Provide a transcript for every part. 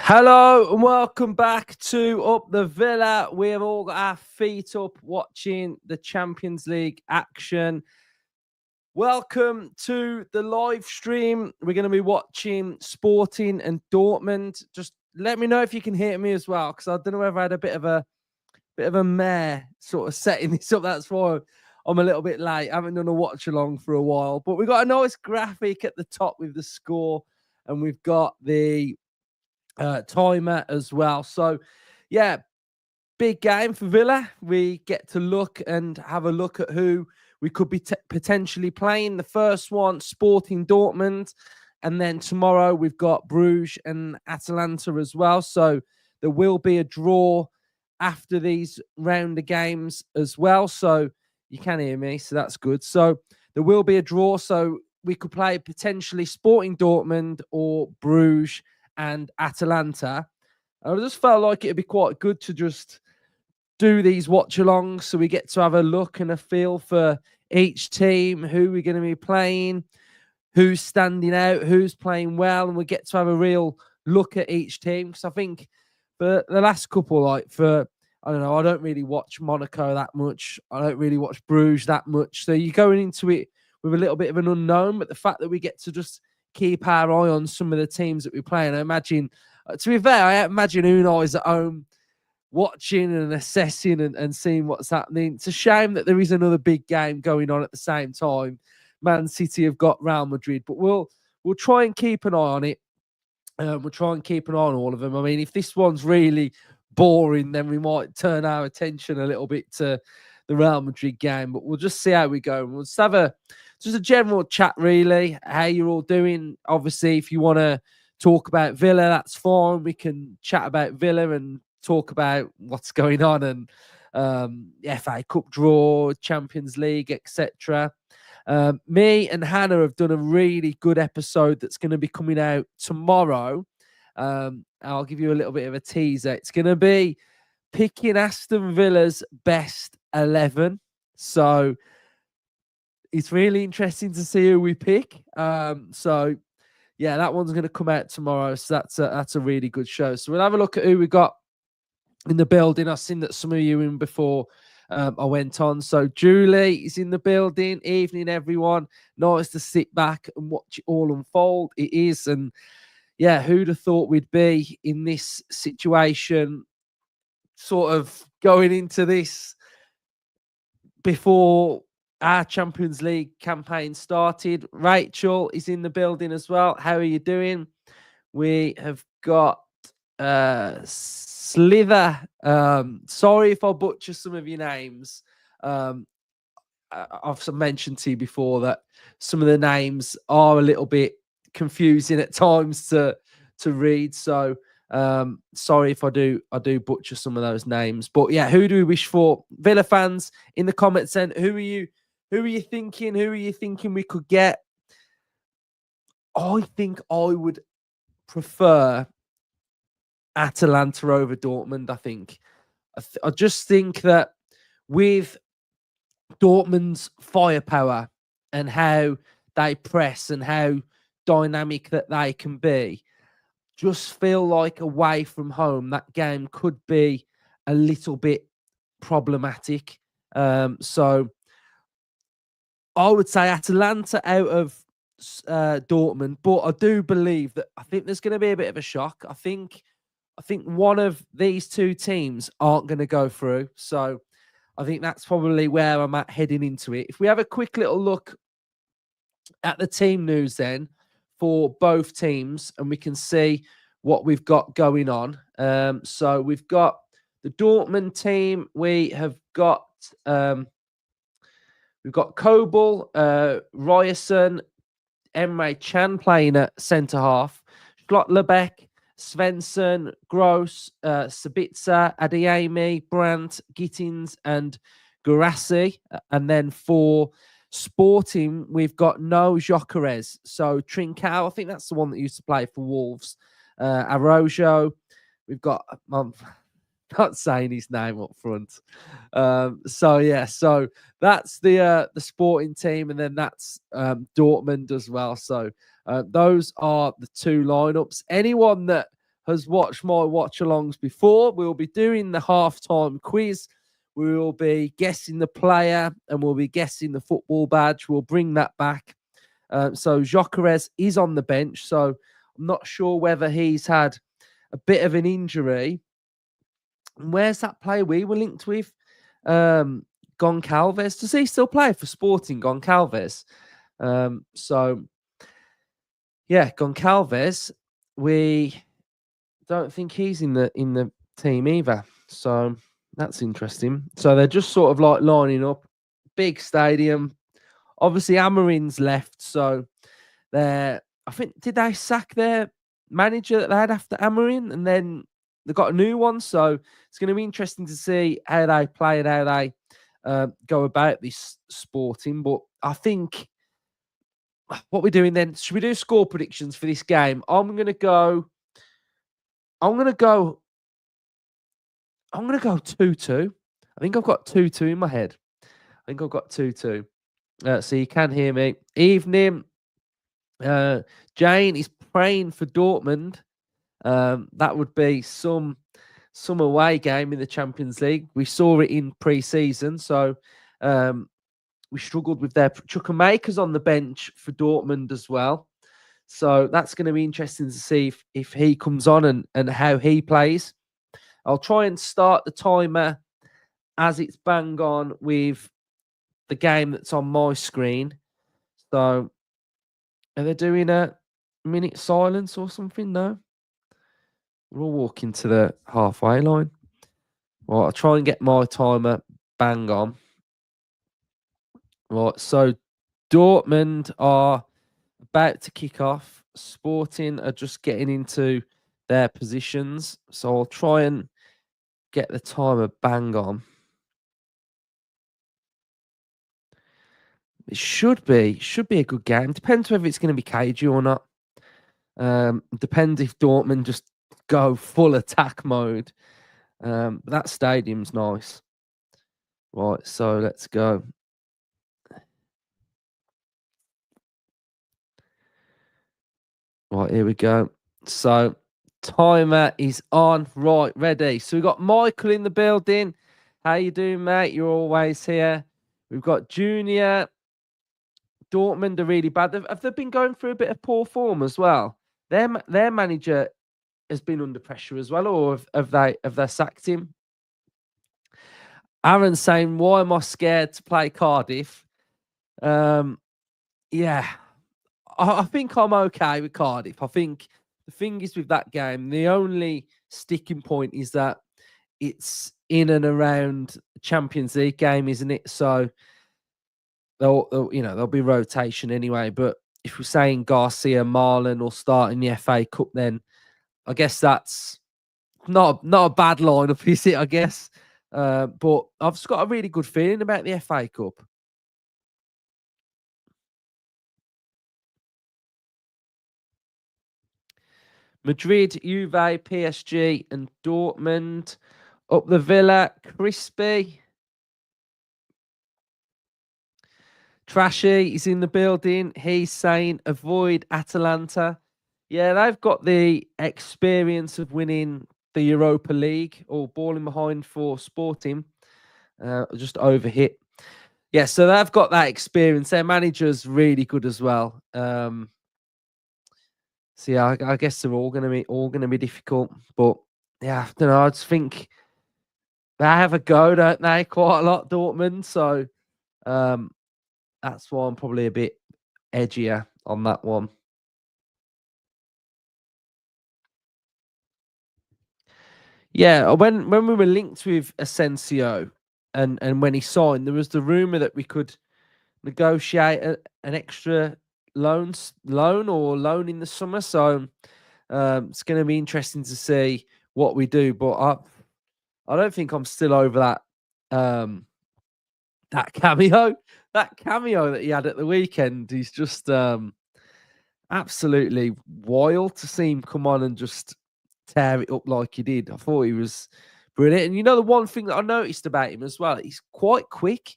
Hello and welcome back to Up the Villa. We have all got our feet up watching the Champions League action. Welcome to the live stream. We're going to be watching Sporting and Dortmund. Just let me know if you can hear me as well, because I don't know whether I had a bit of a mare sort of setting this up. That's why I'm a little bit late. I haven't done a watch along for a while, but we've got a nice graphic at the top with the score, and we've got the timer as well. So yeah, big game for Villa. We get to look and have a look at who we could be potentially playing. The first one, Sporting Dortmund, and then tomorrow we've got Bruges and Atalanta as well. So there will be a draw after these round of games as well. So you can hear me, so that's good. So there will be a draw, so we could play potentially Sporting Dortmund or Bruges and Atalanta. I just felt like it'd be quite good to just do these watch-alongs so we get to have a look and a feel for each team, who we're going to be playing, who's standing out, who's playing well, and we get to have a real look at each team. Because I think for the last couple, I don't really watch Monaco that much. I don't really watch Bruges that much. So you're going into it with a little bit of an unknown, but the fact that we get to just keep our eye on some of the teams that we play. And I imagine, to be fair, I imagine Unai's at home watching and assessing and seeing what's happening. It's a shame that there is another big game going on at the same time. Man City have got Real Madrid, but we'll try and keep an eye on it. We'll try and keep an eye on all of them. I mean, if this one's really boring, then we might turn our attention a little bit to the Real Madrid game, but we'll just see how we go. We'll just have just a general chat, really, how you're all doing. Obviously, if you want to talk about Villa, that's fine. We can chat about Villa and talk about what's going on and FA Cup draw, Champions League, etc. Me and Hannah have done a really good episode that's going to be coming out tomorrow. I'll give you a little bit of a teaser. It's going to be picking Aston Villa's best 11. So it's really interesting to see who we pick. So yeah, that one's going to come out tomorrow. So that's a really good show. So we'll have a look at who we got in the building. I've seen that some of you in before I went on. So Julie is in the building. Evening, everyone. Nice to sit back and watch it all unfold. It is. And yeah, who'd have thought we'd be in this situation, sort of going into this before our Champions League campaign started. Rachel is in the building as well. How are you doing? We have got Slither. Sorry if I butcher some of your names. I've mentioned to you before that some of the names are a little bit confusing at times to read. So sorry if I do butcher some of those names. But yeah, who do we wish for? Villa fans in the comments, and who are you thinking? Who are you thinking we could get? I think I would prefer Atalanta over Dortmund. I just think that with Dortmund's firepower and how they press and how dynamic that they can be, just feel like away from home that game could be a little bit problematic. So I would say Atalanta out of Dortmund, but I do believe that I think there's going to be a bit of a shock. I think one of these two teams aren't going to go through. So I think that's probably where I'm at heading into it. If we have a quick little look at the team news then for both teams, and we can see what we've got going on. So we've got the Dortmund team. We have got we've got Kobel, Ryerson, Emre Can playing at centre half, Schlotterbeck, Svensson, Gross, Sabitzer, Adeyemi, Brandt, Gittins, and Guirassy. And then for Sporting, we've got no Gyökeres. So Trincao, I think that's the one that used to play for Wolves. Araujo, we've got, I'm not saying his name up front. So yeah, so that's the Sporting team, and then that's Dortmund as well. So those are the two lineups. Anyone that has watched my watch-alongs before, we'll be doing the halftime quiz. We will be guessing the player, and we'll be guessing the football badge. We'll bring that back. So Gyökeres is on the bench, so I'm not sure whether he's had a bit of an injury. And where's that player we were linked with? Goncalves. Does he still play for Sporting, Goncalves? So, yeah, Goncalves, we don't think he's in the team either. So that's interesting. So they're just sort of like lining up. Big stadium. Obviously, Amorim's left. So I think, did they sack their manager that they had after Amorim? And then they got a new one. So it's going to be interesting to see how they play and how they go about this Sporting. But I think what we're doing then, should we do score predictions for this game? I'm going to go 2-2. I think I've got 2-2 in my head. I think I've got 2-2. So you can hear me. Evening. Jane is praying for Dortmund. That would be some away game in the Champions League. We saw it in pre-season, so we struggled with their Chukwuemeka's on the bench for Dortmund as well. So that's going to be interesting to see if he comes on and how he plays. I'll try and start the timer as it's bang on with the game that's on my screen. So are they doing a minute silence or something? No. We're all walking to the halfway line. Well, I'll try and get my timer bang on. Right, so Dortmund are about to kick off. Sporting are just getting into their positions, so I'll try and get the timer bang on. It should be a good game. Depends whether it's going to be cagey or not. Depends if Dortmund just go full attack mode. But that stadium's nice. Right, so let's go. Right, here we go. So timer is on. Right, ready. So we've got Michael in the building. How you doing, mate? You're always here. We've got Junior. Dortmund are really bad. Have they been going through a bit of poor form as well? Their manager has been under pressure as well, or have they sacked him? Aaron's saying, why am I scared to play Cardiff? Yeah, I think I'm okay with Cardiff. I think the thing is with that game, the only sticking point is that it's in and around Champions League game, isn't it? So there'll be rotation anyway. But if we're saying Garcia, Marlon will start in the FA Cup, then I guess that's not a bad lineup, is it? I guess. But I've just got a really good feeling about the FA Cup. Madrid, Juve, PSG, and Dortmund. Up the Villa, Crispy. Trashy is in the building. He's saying avoid Atalanta. Yeah, they've got the experience of winning the Europa League or balling behind for Sporting. Just overhit. Yeah, so they've got that experience. Their manager's really good as well. So yeah, I guess they're all gonna be difficult. But yeah, I don't know. I just think they have a go, don't they? Quite a lot, Dortmund. So that's why I'm probably a bit edgier on that one. Yeah, when we were linked with Asensio and when he signed, there was the rumor that we could negotiate an extra loan in the summer. So it's going to be interesting to see what we do. But I don't think I'm still over that that cameo. That cameo that he had at the weekend is just absolutely wild to see him come on and just tear it up like he did. I thought he was brilliant. And the one thing that I noticed about him as well, he's quite quick.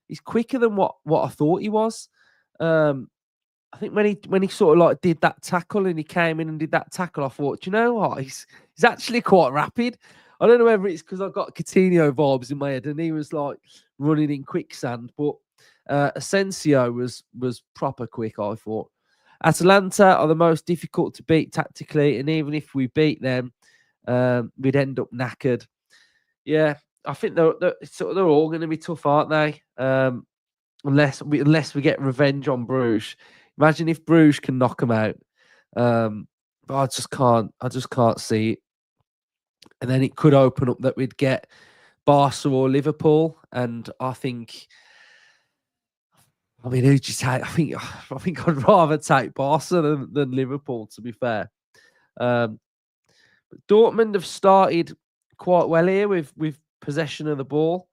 He's quicker than what I thought he was. I think when he sort of like did that tackle and he came in and did that tackle, I thought, do you know what? He's actually quite rapid. I don't know whether it's because I've got Coutinho vibes in my head and he was like running in quicksand, but Asensio was proper quick, I thought. Atalanta are the most difficult to beat tactically, and even if we beat them, we'd end up knackered. Yeah, I think they're all going to be tough, aren't they? Unless we get revenge on Bruges. Imagine if Bruges can knock them out. But I just can't see it. And then it could open up that we'd get Barca or Liverpool, and I think. I mean, who'd you take? I think I'd rather take Barca than Liverpool, to be fair. But Dortmund have started quite well here with possession of the ball.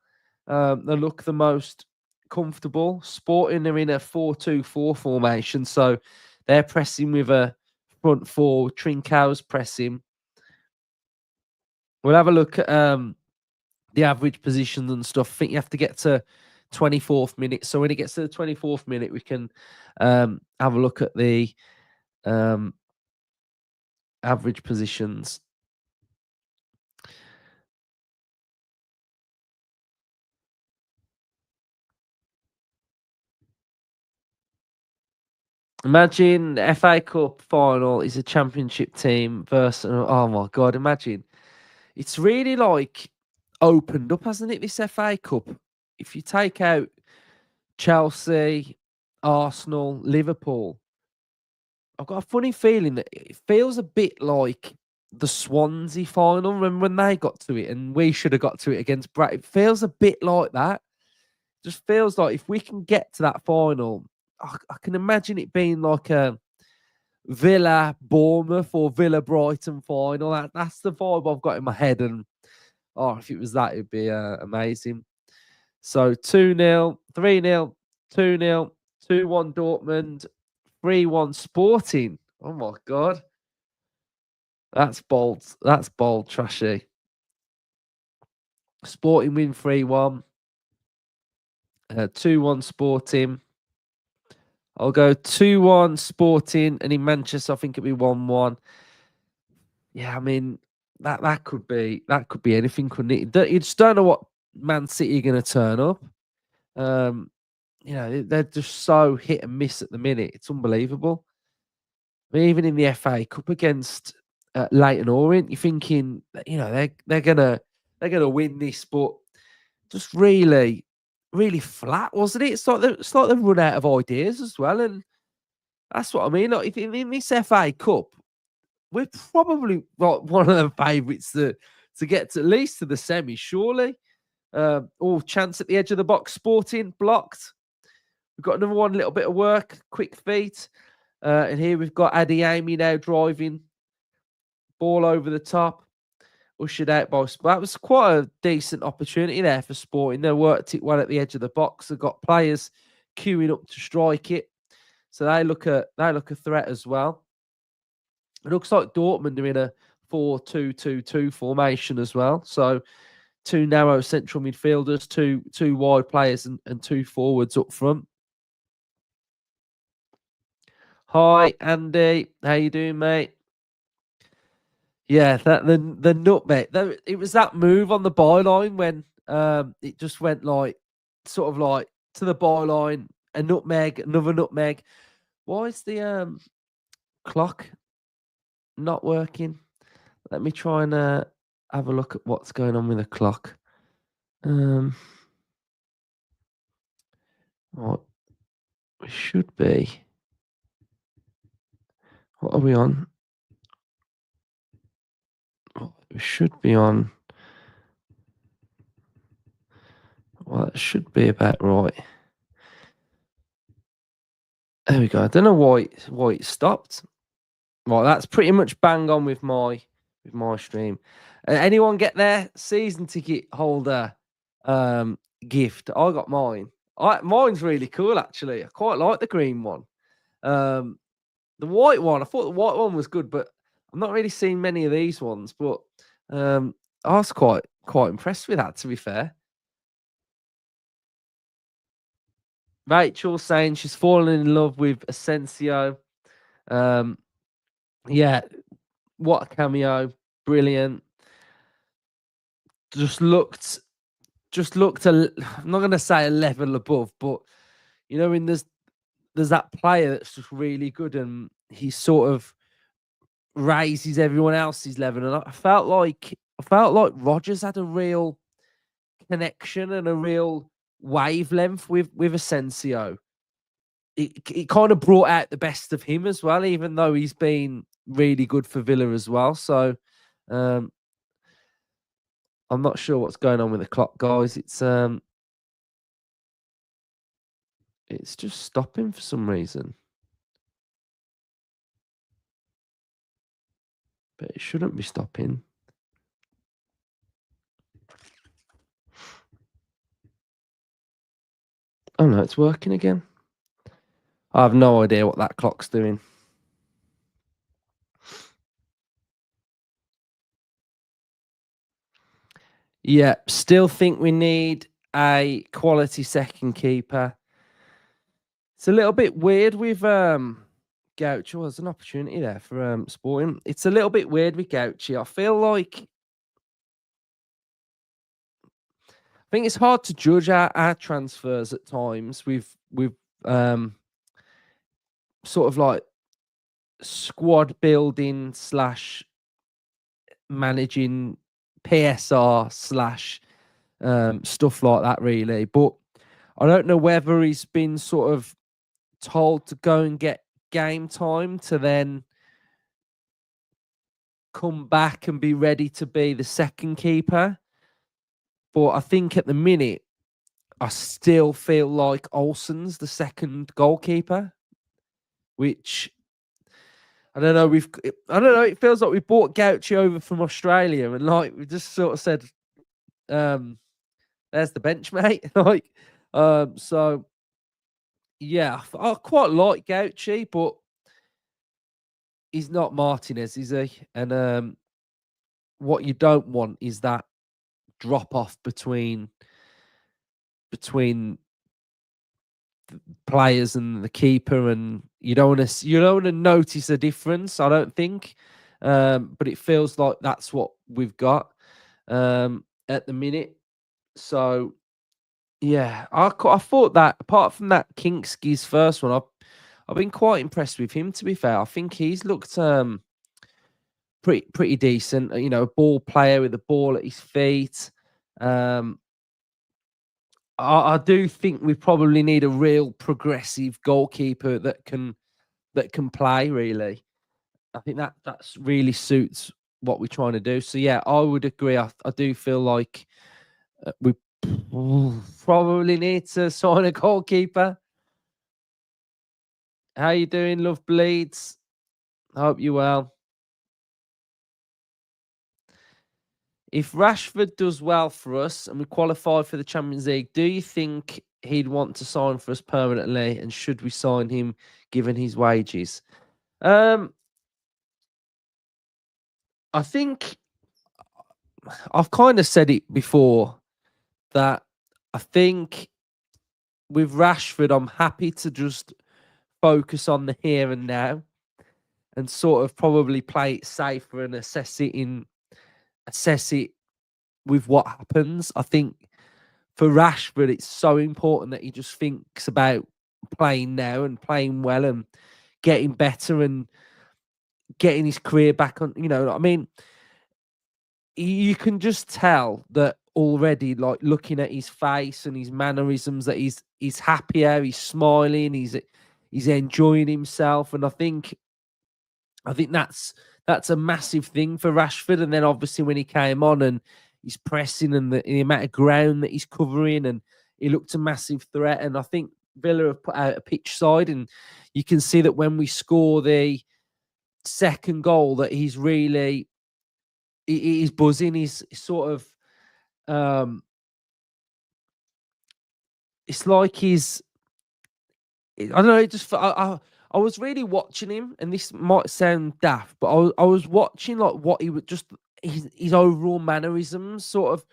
They look the most comfortable. Sporting are in a 4-2-4 formation, so they're pressing with a front four. Trincão's pressing. We'll have a look at the average positions and stuff. I think you have to get to 24th minute. So when it gets to the 24th minute, we can have a look at the average positions. Imagine the FA Cup final is a championship team versus, oh my God, imagine. It's really like opened up, hasn't it, this FA Cup? If you take out Chelsea, Arsenal, Liverpool, I've got a funny feeling that it feels a bit like the Swansea final when they got to it and we should have got to it against Brighton. It feels a bit like that. Just feels like if we can get to that final, I can imagine it being like a Villa Bournemouth or Villa Brighton final. That's the vibe I've got in my head. And if it was that, it'd be amazing. So 2-0, 3-0, 2-0, 2-1 Dortmund, 3-1 Sporting. Oh my God. That's bold. That's bold, Trashy. Sporting win 3-1. 2-1 Sporting. I'll go 2-1 Sporting, and in Manchester, I think it'll be 1-1. Yeah, I mean, that could be anything, couldn't it? You just don't know what Man City are going to turn up. They're just so hit and miss at the minute. It's unbelievable. I mean, even in the FA Cup against Leyton Orient, you're thinking, they're gonna win this, but just really, really flat, wasn't it? It's like they've run out of ideas as well, and that's what I mean. Like, if in this FA Cup, we're probably one of the favourites to get to at least to the semi, surely. Chance at the edge of the box, Sporting blocked. We've got another one, little bit of work, quick feet. And here we've got Adeyemi now driving. Ball over the top. Ushered out by... That was quite a decent opportunity there for Sporting. They worked it well at the edge of the box. They've got players queuing up to strike it. So they look a threat as well. It looks like Dortmund are in a 4-2-2-2 formation as well. So 2 narrow central midfielders, two wide players, and 2 forwards up front. Hi, Andy. How you doing, mate? Yeah, the nutmeg. It was that move on the byline when it just went like sort of like to the byline, a nutmeg, another nutmeg. Why is the clock not working? Let me try and have a look at what's going on with the clock. What we should be. What are we on? We should be on. Well, it should be about right. There we go. I don't know why it stopped. Right, that's pretty much bang on with my stream. Anyone get their season ticket holder gift? I got mine. Mine's really cool, actually. I quite like the green one. The white one, I thought the white one was good, but I'm not really seeing many of these ones. But I was quite impressed with that, to be fair. Rachel saying she's fallen in love with Asensio. Yeah, what a cameo. Brilliant. Just looked I'm not going to say a level above, but there's that player that's just really good, and he sort of raises everyone else's level. And I felt like Rodgers had a real connection and a real wavelength with Asensio. It kind of brought out the best of him as well, even though he's been really good for Villa as well. So I'm not sure what's going on with the clock, guys. It's just stopping for some reason. But it shouldn't be stopping. Oh no, it's working again. I have no idea what that clock's doing. Yeah, still think we need a quality second keeper. It's a little bit weird with Gaucho. There's an opportunity there for Sporting. It's a little bit weird with Gaucho. I feel like I think it's hard to judge our transfers at times with sort of like squad building / managing PSR / stuff like that, really. But I don't know whether he's been sort of told to go and get game time to then come back and be ready to be the second keeper. But I think at the minute, I still feel like Olsen's the second goalkeeper, which I don't know. I don't know. It feels like we bought Gauchi over from Australia, and like we just sort of said, "There's the bench, mate." Like, so yeah, I quite like Gauchi, but he's not Martinez, is he? And what you don't want is that drop off between players and the keeper, and you don't want to notice a difference. I don't think, but it feels like that's what we've got at the minute. So yeah, I thought that apart from that Kingsky's first one, I've been quite impressed with him. To be fair, I think he's looked pretty decent. You know, a ball player with the ball at his feet. I do think we probably need a real progressive goalkeeper that can play really. I think that's really suits what we're trying to do. So yeah, I would agree. I do feel like we probably need to sign a goalkeeper. How you doing, Love Bleeds? I hope you're well. If Rashford does well for us and we qualify for the Champions League, do you think he'd want to sign for us permanently? And should we sign him given his wages? I think I've kind of said it before that I think with Rashford, I'm happy to just focus on the here and now and sort of probably play it safer and assess it with what happens. I think for Rashford, it's so important that he just thinks about playing now and playing well and getting better and getting his career back on. You know, I mean, you can just tell that already, like looking at his face and his mannerisms, that he's happier, he's smiling, he's enjoying himself, and I think that's a massive thing for Rashford. And then obviously when he came on and he's pressing and the amount of ground that he's covering, and he looked a massive threat. And I think Villa have put out a pitch side, and you can see that when we score the second goal, that he's really he's buzzing. He's sort of it's like I don't know. It just I was really watching him, and this might sound daft, but I was watching like what he would just his overall mannerisms, sort of.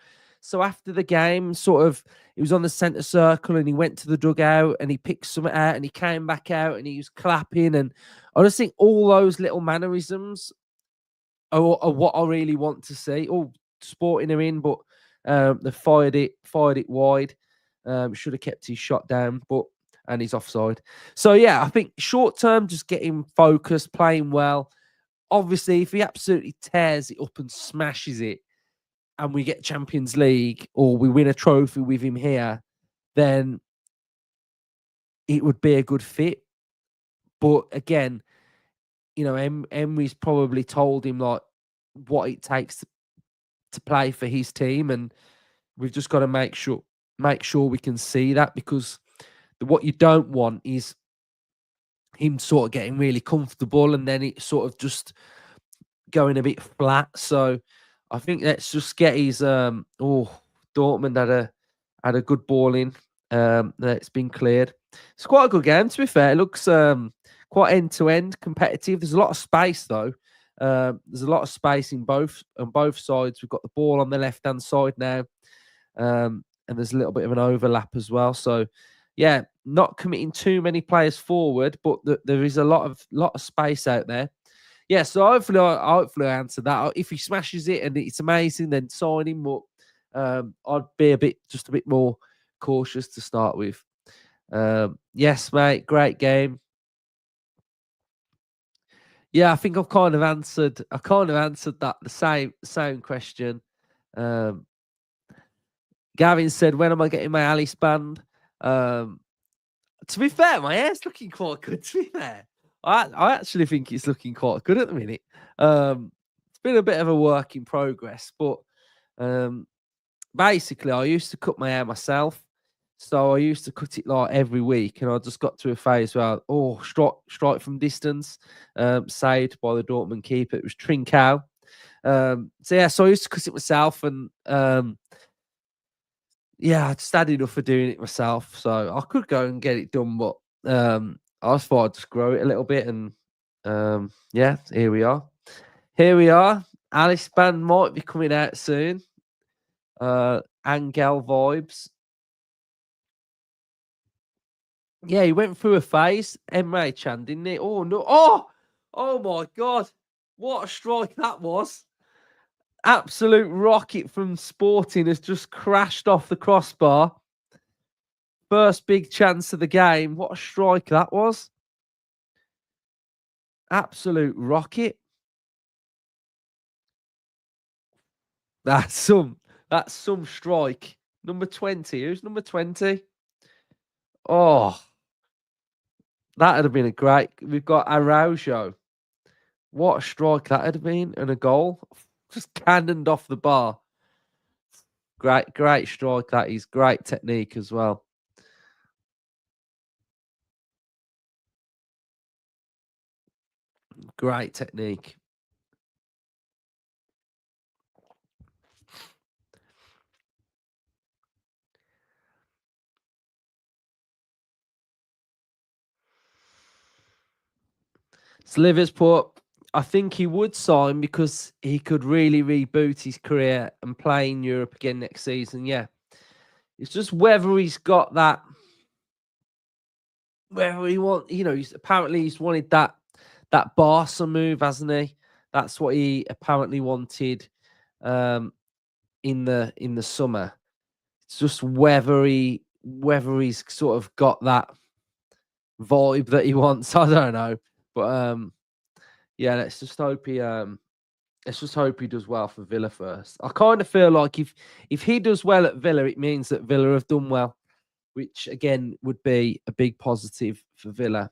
So after the game, sort of, he was on the centre circle and he went to the dugout and he picked something out and he came back out and he was clapping, and I just think all those little mannerisms are what I really want to see. Oh, Sporting are in, but they fired it wide. Should have kept his shot down, and he's offside. So yeah, I think short term, just get him focused, playing well. Obviously, if he absolutely tears it up and smashes it, and we get Champions League or we win a trophy with him here, then it would be a good fit. But again, you know, Emery's probably told him like what it takes to play for his team, and we've just got to make sure we can see that, because what you don't want is him sort of getting really comfortable and then it sort of just going a bit flat. So I think let's just get his Dortmund had a good ball in. That's been cleared. It's quite a good game, to be fair. It looks quite end to end competitive. There's a lot of space though. There's a lot of space on both sides. We've got the ball on the left hand side now, and there's a little bit of an overlap as well. So yeah, not committing too many players forward, but there is a lot of space out there. Yeah, so hopefully I answer that. If he smashes it and it's amazing, then sign him. But I'd be a bit more cautious to start with. Yes, mate, great game. Yeah, I think I've kind of answered that the same question. Gavin said, "When am I getting my Alice band?" To be fair, my hair's looking quite good. To be fair, I actually think it's looking quite good at the minute. It's been a bit of a work in progress, but basically, I used to cut my hair myself. So I used to cut it like every week, and I just got to a phase where, strike from distance, saved by the Dortmund keeper. It was Trincao. So I used to cut it myself, and yeah, I just had enough of doing it myself. So I could go and get it done, but I just thought I'd just grow it a little bit, and yeah, here we are. Here we are. Alice Band might be coming out soon. Angel Vibes. Yeah, he went through a phase, Emre Can, didn't he? Oh no! Oh my God! What a strike that was! Absolute rocket from Sporting has just crashed off the crossbar. First big chance of the game. What a strike that was! Absolute rocket. That's some strike. Number 20. Who's number 20? Oh, that would have been a great. We've got Araujo. What a strike that would have been, and a goal. Just cannoned off the bar. Great strike that is. Great technique as well. Great technique. Slivers put, I think he would sign because he could really reboot his career and play in Europe again next season. Yeah. It's just whether he's got that, whether he he's wanted that Barca move, hasn't he? That's what he apparently wanted in the summer. It's just whether he's sort of got that vibe that he wants. I don't know. But yeah, let's just hope he does well for Villa first. I kind of feel like if he does well at Villa, it means that Villa have done well, which again would be a big positive for Villa.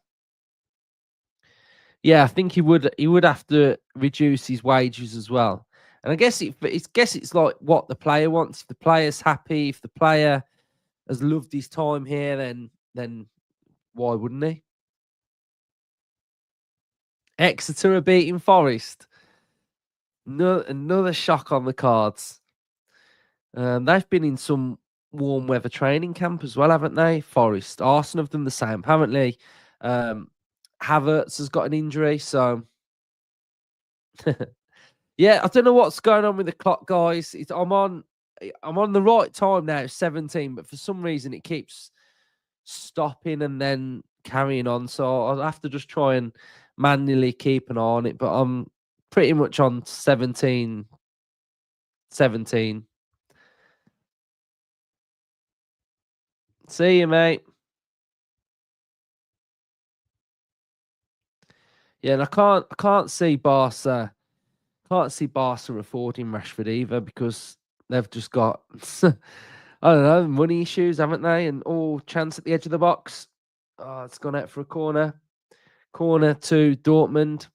Yeah, I think he would have to reduce his wages as well. And I guess it's like what the player wants. If the player's happy, if the player has loved his time here, then why wouldn't he? Exeter are beating Forest. No, another shock on the cards. They've been in some warm weather training camp as well, haven't they? Forest. Arsenal have done the same, apparently. Havertz has got an injury, so yeah, I don't know what's going on with the clock, guys. I'm on the right time now, 17, but for some reason it keeps stopping and then carrying on. So I'll have to just try and manually keep an eye on it. But I'm pretty much on 17. See you, mate. Yeah, and I can't see Barca affording Rashford either because they've just got I don't know, money issues, haven't they? And chance at the edge of the box. Oh, it's gone out for a corner. Corner to Dortmund.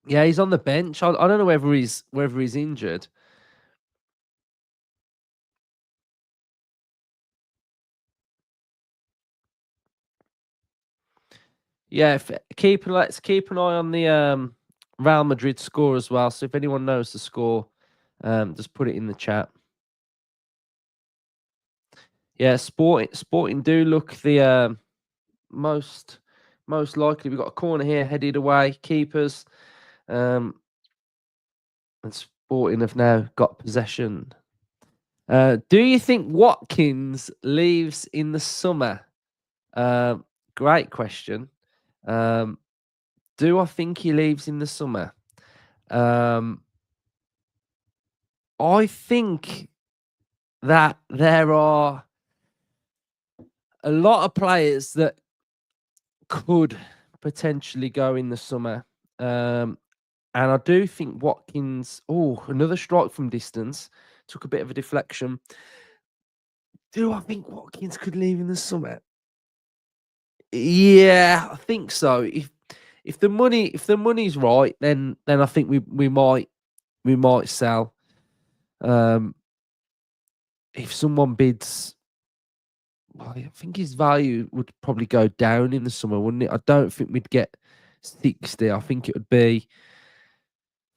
Yeah, he's on the bench. I don't know whether he's injured. Yeah, let's keep an eye on the Real Madrid score as well. So if anyone knows the score, just put it in the chat. Yeah, Sporting do look the most likely. We've got a corner here headed away. Keepers, and Sporting have now got possession. Do you think Watkins leaves in the summer? Great question. Do I think he leaves in the summer? I think that there are a lot of players that could potentially go in the summer. And I do think Watkins, another strike from distance, took a bit of a deflection. Do I think Watkins could leave in the summer? Yeah, I think so. If the money's right, then I think we might sell. if someone bids, well, I think his value would probably go down in the summer, wouldn't it? I don't think we'd get 60. I think it would be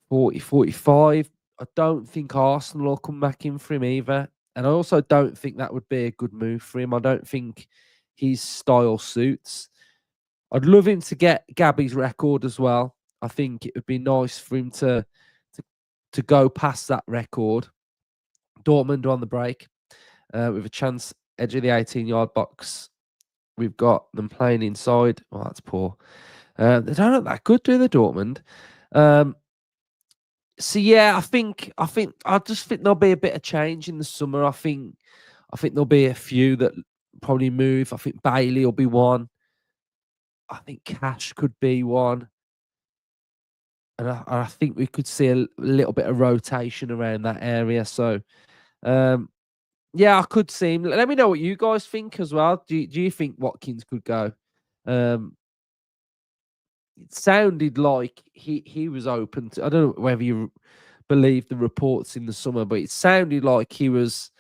40, 45. I don't think Arsenal will come back in for him either. And I also don't think that would be a good move for him. I don't think his style suits. I'd love him to get Gabby's record as well. I think it would be nice for him to go past that record. Dortmund on the break with a chance edge of the 18-yard box. We've got them playing inside. Oh, that's poor. They don't look that good, do they, Dortmund? So yeah, I just think there'll be a bit of change in the summer. I think there'll be a few that probably move. I think Bailey will be one. I think Cash could be one. And I think we could see a little bit of rotation around that area. So yeah, I could see him. Let me know what you guys think as well. Do you think Watkins could go? It sounded like he was open to. I don't know whether you believe the reports in the summer, but it sounded like he was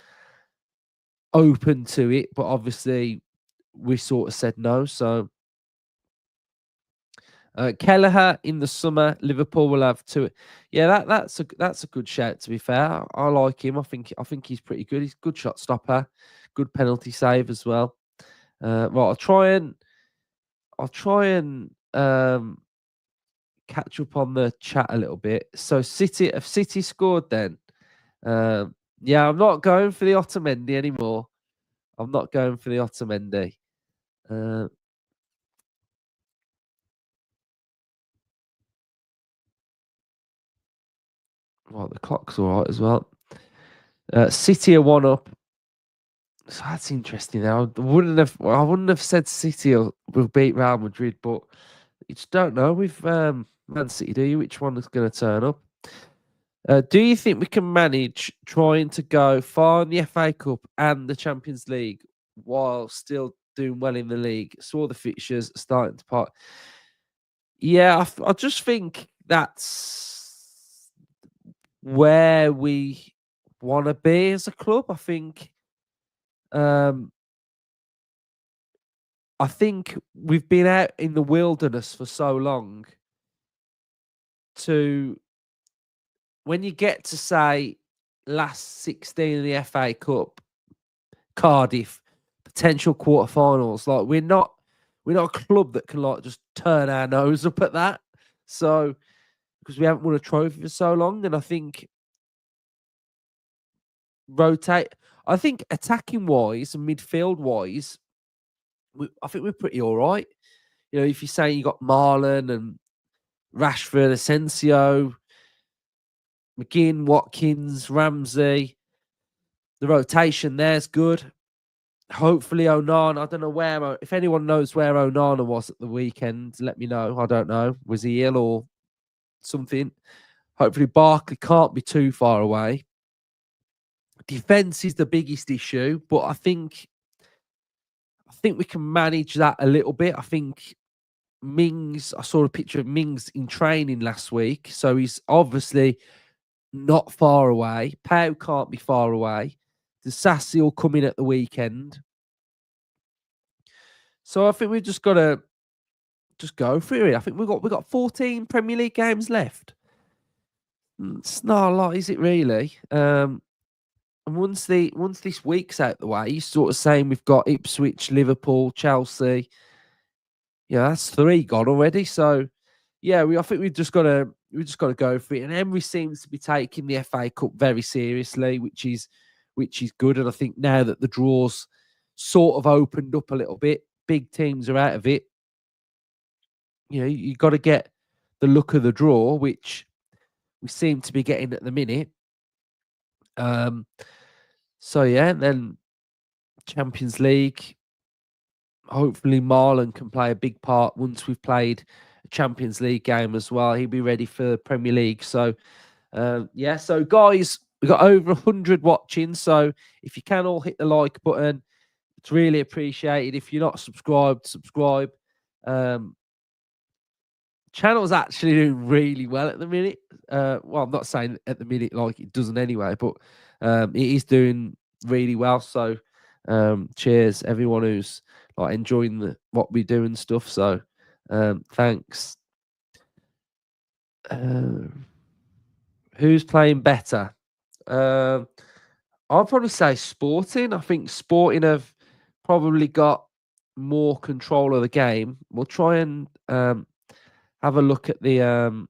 open to it. But obviously, we sort of said no. So Kelleher in the summer, Liverpool will have two. Yeah, that's a good shout. To be fair, I like him. I think he's pretty good. He's a good shot stopper, good penalty save as well. Right, I'll try and catch up on the chat a little bit. So City scored then. Yeah, I'm not going for the Otamendi anymore. I'm not going for the Otamendi. Well, the clock's all right as well. City are 1 up. So that's interesting. Now I wouldn't have said City will beat Real Madrid, but you just don't know with Man City, do you? Which one is going to turn up? Do you think we can manage trying to go far in the FA Cup and the Champions League while still doing well in the league? Saw the fixtures starting to part. Yeah, I just think that's where we want to be as a club. I think we've been out in the wilderness for so long to when you get to say last 16 in the FA Cup, Cardiff, potential quarterfinals, like we're not a club that can like just turn our nose up at that. So because we haven't won a trophy for so long, and I think attacking wise and midfield wise, I think we're pretty all right. You know, if you're saying you got Marlon and Rashford, Asensio, McGinn, Watkins, Ramsey, the rotation there's good. Hopefully Onana, I don't know if anyone knows where Onana was at the weekend, let me know. I don't know. Was he ill or something? Hopefully Barkley can't be too far away. Defense is the biggest issue, but I think we can manage that a little bit. I think Mings, I saw a picture of Mings in training last week, so he's obviously not far away. Pau can't be far away. The Sassy will come in at the weekend. So I think we've just got to just go through it. I think we've got 14 Premier League games left. It's not a lot, is it really? And once this week's out the way, you're sort of saying we've got Ipswich, Liverpool, Chelsea. Yeah, that's 3 gone already. So yeah, I think we've just got to go for it. And Emery seems to be taking the FA Cup very seriously, which is good. And I think now that the draws sort of opened up a little bit, big teams are out of it. You know, you got to get the look of the draw, which we seem to be getting at the minute. So yeah, and then Champions League. Hopefully Marlon can play a big part once we've played a Champions League game as well. He'll be ready for the Premier League. So yeah, so guys, we've got over 100 watching. So if you can all hit the like button, it's really appreciated. If you're not subscribed, subscribe. Channel's actually doing really well at the minute. Well, I'm not saying at the minute like it doesn't anyway, but it is doing really well. So cheers everyone who's like enjoying what we do and stuff. So thanks. Who's playing better? I'll probably say Sporting. I think Sporting have probably got more control of the game. We'll try and have a look at the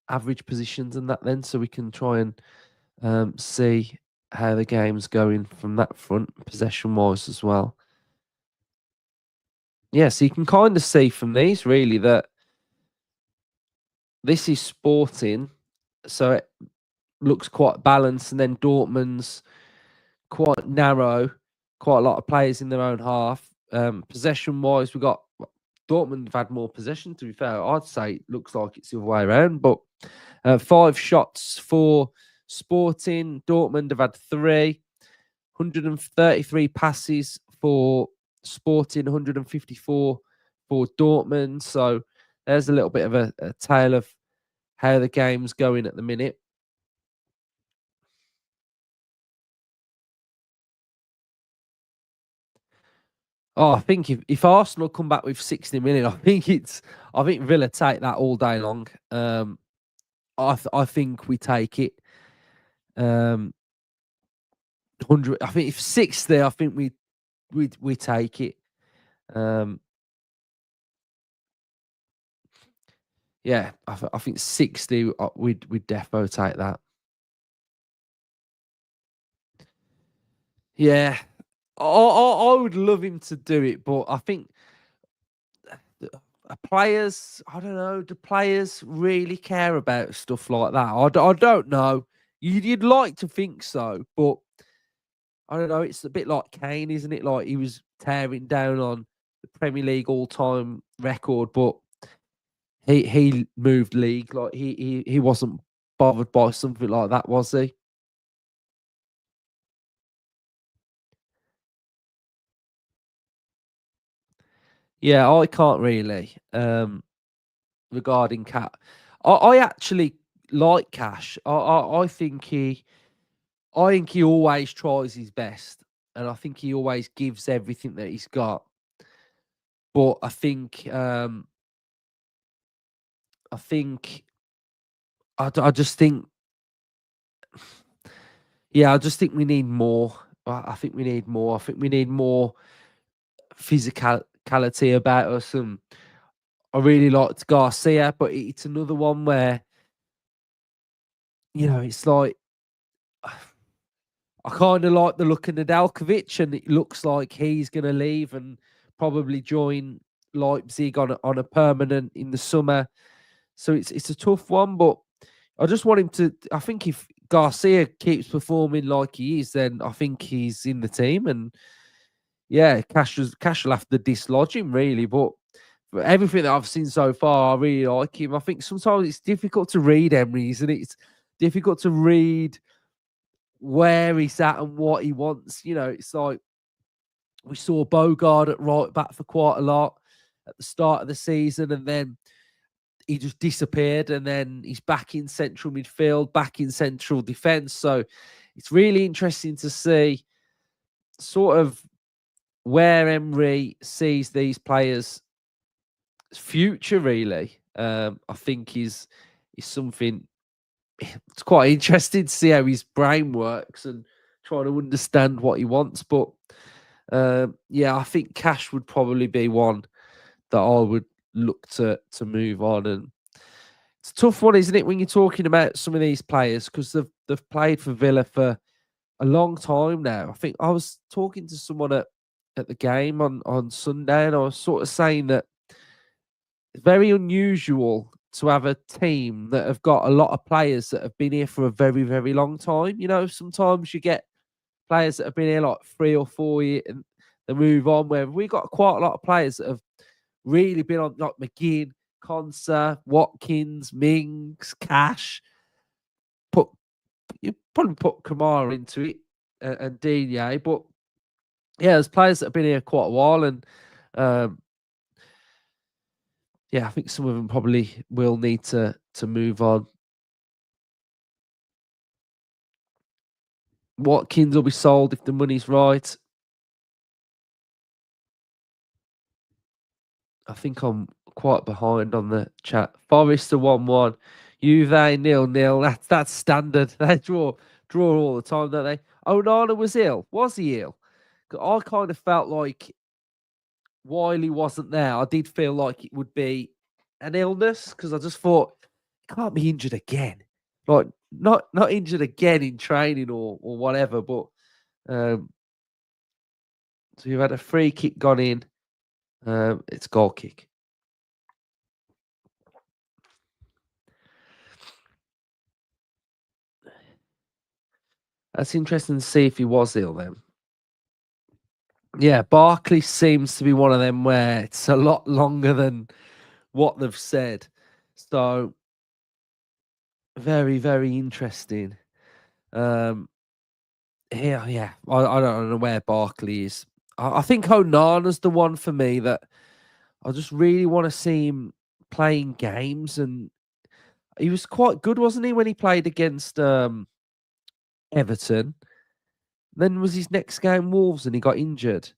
average positions and that then, so we can try and see how the game's going from that front, possession-wise as well. Yeah, so you can kind of see from these really that this is Sporting, so it looks quite balanced, and then Dortmund's quite narrow, quite a lot of players in their own half. Possession-wise, we've got Dortmund have had more possession, to be fair. I'd say it looks like it's the other way around, but 5 shots for Sporting. Dortmund have had 3. 133 passes for Sporting, 154 for Dortmund. So there's a little bit of a tale of how the game's going at the minute. Oh, I think if Arsenal come back with 60 million, I think Villa take that all day long. I think we take it. 100. I think if 60, I think we take it. Yeah, I think 60. We'd defo take that. Yeah, I would love him to do it, but I think players, I don't know, do players really care about stuff like that? I don't know. You'd like to think so, but I don't know. It's a bit like Kane, isn't it? Like he was tearing down on the Premier League all-time record, but he moved league. Like he wasn't bothered by something like that, was he? Yeah, I can't really. Regarding Cat, I actually like Cash. I think he always tries his best, and I think he always gives everything that he's got. But I think I just think, yeah, I just think we need more. I think we need more. I think we need more physicality about us. And I really liked Garcia, but it's another one where it's like I kind of like the look of Nedeljkovic, and it looks like he's going to leave and probably join Leipzig on a permanent in the summer. So it's a tough one, but I just want him to. I think if Garcia keeps performing like he is, then I think he's in the team. And yeah, Cash will have to dislodge him really, but everything that I've seen so far, I really like him. I think sometimes it's difficult to read Emery, isn't it? It's difficult to read where he's at and what he wants. It's like we saw Bogard at right back for quite a lot at the start of the season, and then he just disappeared, and then he's back in central midfield, back in central defence. So it's really interesting to see sort of where Emery sees these players' future. Really, I think is something. It's quite interesting to see how his brain works and trying to understand what he wants. But yeah, I think Cash would probably be one that I would look to move on. And it's a tough one, isn't it, when you're talking about some of these players, because they've played for Villa for a long time now. I think I was talking to someone at the game on Sunday, and I was sort of saying that it's very unusual to have a team that have got a lot of players that have been here for a very, very long time. Sometimes you get players that have been here like 3 or 4 years and they move on, where we got quite a lot of players that have really been on, like McGinn, Conser, Watkins, Mings, Cash. You probably put Kamara into it, and Digne, but yeah, there's players that have been here quite a while, and yeah, I think some of them probably will need to move on. Watkins will be sold if the money's right. I think I'm quite behind on the chat. Forest 1-1. Juve 0-0. That's standard. They draw all the time, don't they? Onana was ill. Was he ill? I kind of felt like while he wasn't there, I did feel like it would be an illness because I just thought he can't be injured again. Like not injured again in training or whatever. But so you've had a free kick gone in. It's goal kick. That's interesting to see if he was ill then. Yeah, Barkley seems to be one of them where it's a lot longer than what they've said. So very, very interesting. Yeah, I don't know where Barkley is. I think Onana's the one for me that I just really want to see him playing games, and he was quite good, wasn't he, when he played against Everton? Then was his next game Wolves, and he got injured.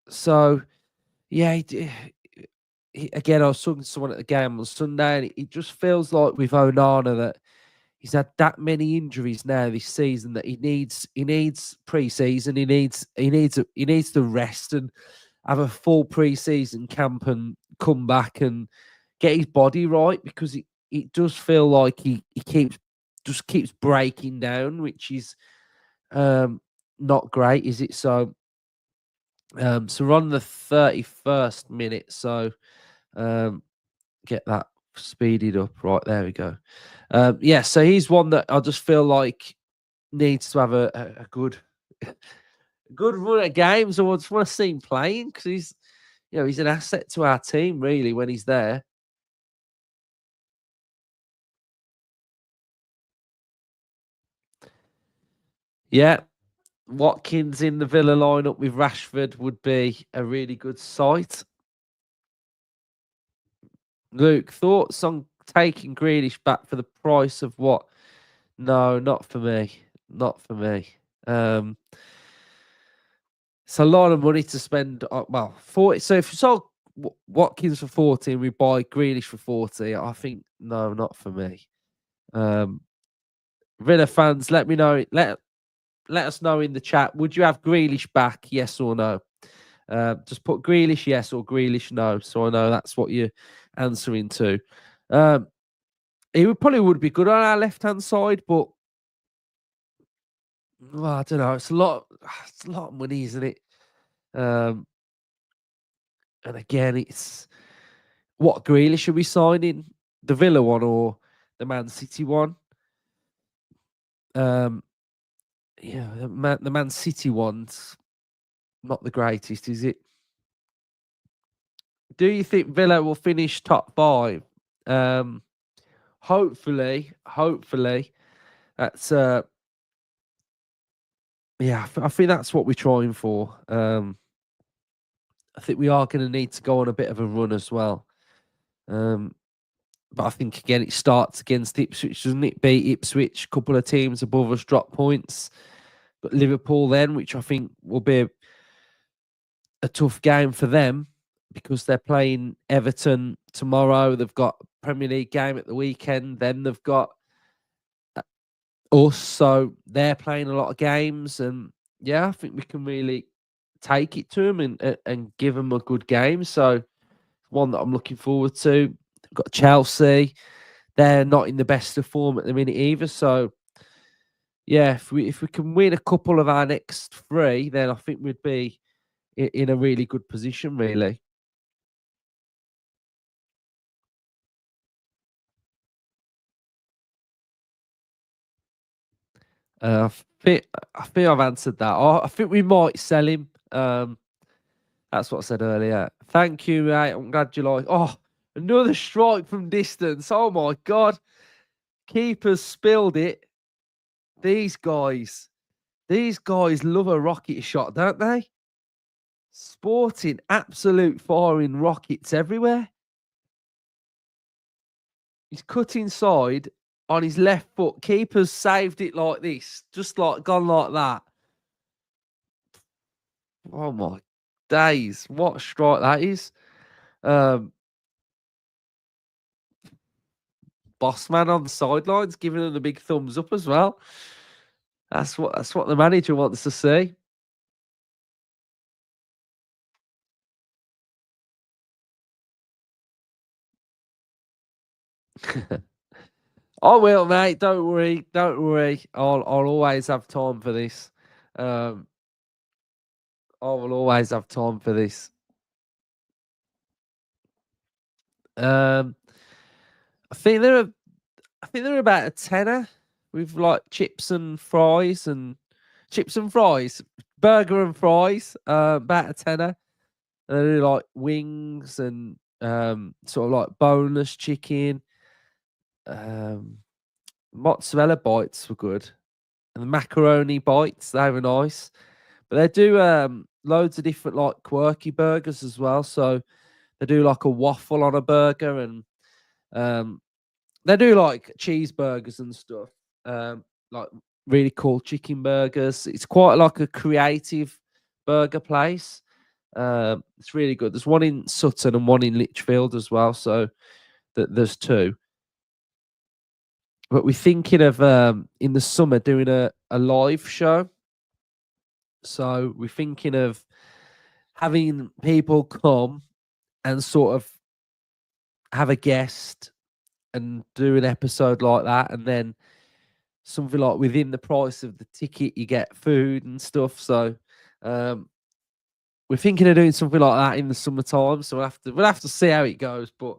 So yeah, again, I was talking to someone at the game on Sunday, and it just feels like with Onana that he's had that many injuries now this season that he needs pre-season. He needs to rest and have a full pre-season camp and come back and get his body right, because it does feel like he keeps breaking down, which is not great, is it? So so we're on the 31st minute, so get that speeded up. Right, there we go. Yeah, so he's one that I just feel like needs to have a good good run at games. I just want to see him playing because he's an asset to our team really when he's there. Yeah, Watkins in the Villa lineup with Rashford would be a really good sight. Luke, thoughts on taking Grealish back for the price of what? No, not for me. Not for me. It's a lot of money to spend. Well, 40. So if you sold Watkins for 40 and we buy Grealish for 40, I think no, not for me. Villa fans, let me know. Let us know in the chat. Would you have Grealish back? Yes or no? Just put Grealish yes or Grealish no, so I know that's what you're answering to. He probably would be good on our left hand side, but well, I don't know. It's a lot. It's a lot of money, isn't it? And again, it's what Grealish should we signing? The Villa one or the Man City one? Yeah, the Man City one's not the greatest, is it? Do you think Villa will finish top 5? Hopefully. That's yeah, I think that's what we're trying for. I think we are going to need to go on a bit of a run as well. But I think again it starts against Ipswich, doesn't it? Beat Ipswich, a couple of teams above us drop points. But Liverpool then, which I think will be a tough game for them because they're playing Everton tomorrow. They've got a Premier League game at the weekend. Then they've got us, so they're playing a lot of games. And yeah, I think we can really take it to them and give them a good game. So one that I'm looking forward to. We've got Chelsea. They're not in the best of form at the minute either. So yeah, if we can win a couple of our next 3, then I think we'd be in a really good position, really. I think I've answered that. I think we might sell him. That's what I said earlier. Thank you, mate. I'm glad you like. Oh, another strike from distance. Oh my god, keepers spilled it. These guys love a rocket shot, don't they? Sporting absolute firing rockets everywhere. He's cut inside. on his left foot. Keeper's saved it like this, just like gone like that. Oh my days, what a strike that is. Boss man on the sidelines giving them the big thumbs up as well. That's what the manager wants to see. I will, mate. Don't worry. Don't worry. I'll always have time for this. I will always have time for this. I think they're about a tenner with like chips and fries, burger and fries. About a tenner. And they do like wings and sort of like boneless chicken. Mozzarella bites were good, and the macaroni bites, they were nice. But they do loads of different like quirky burgers as well. So they do like a waffle on a burger, and they do like cheeseburgers and stuff. Like really cool chicken burgers. It's quite like a creative burger place. It's really good. There's one in Sutton and one in Lichfield as well. So there's two. But we're thinking of in the summer doing a live show. So we're thinking of having people come and sort of have a guest and do an episode like that, and then something like within the price of the ticket you get food and stuff. So we're thinking of doing something like that in the summertime. So we'll have to see how it goes. But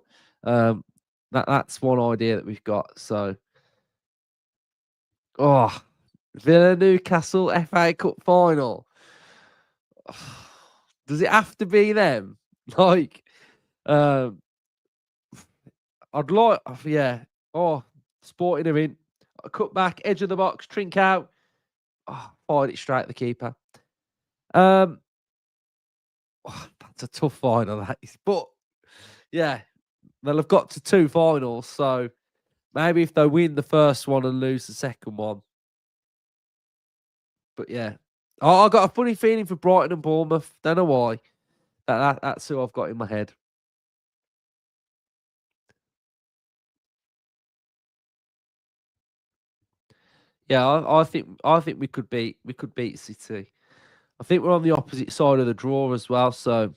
that's one idea that we've got. So Villa Newcastle FA Cup final. Does it have to be them? Like, I'd like, yeah. Sporting are in. A cut back, edge of the box, Trink out. Fired it straight at the keeper. That's a tough final, that is. But yeah, they'll have got to 2 finals. So maybe if they win the first one and lose the second one. But yeah, I got a funny feeling for Brighton and Bournemouth. Don't know why. That's who I've got in my head. Yeah, I think we could beat City. I think we're on the opposite side of the draw as well, so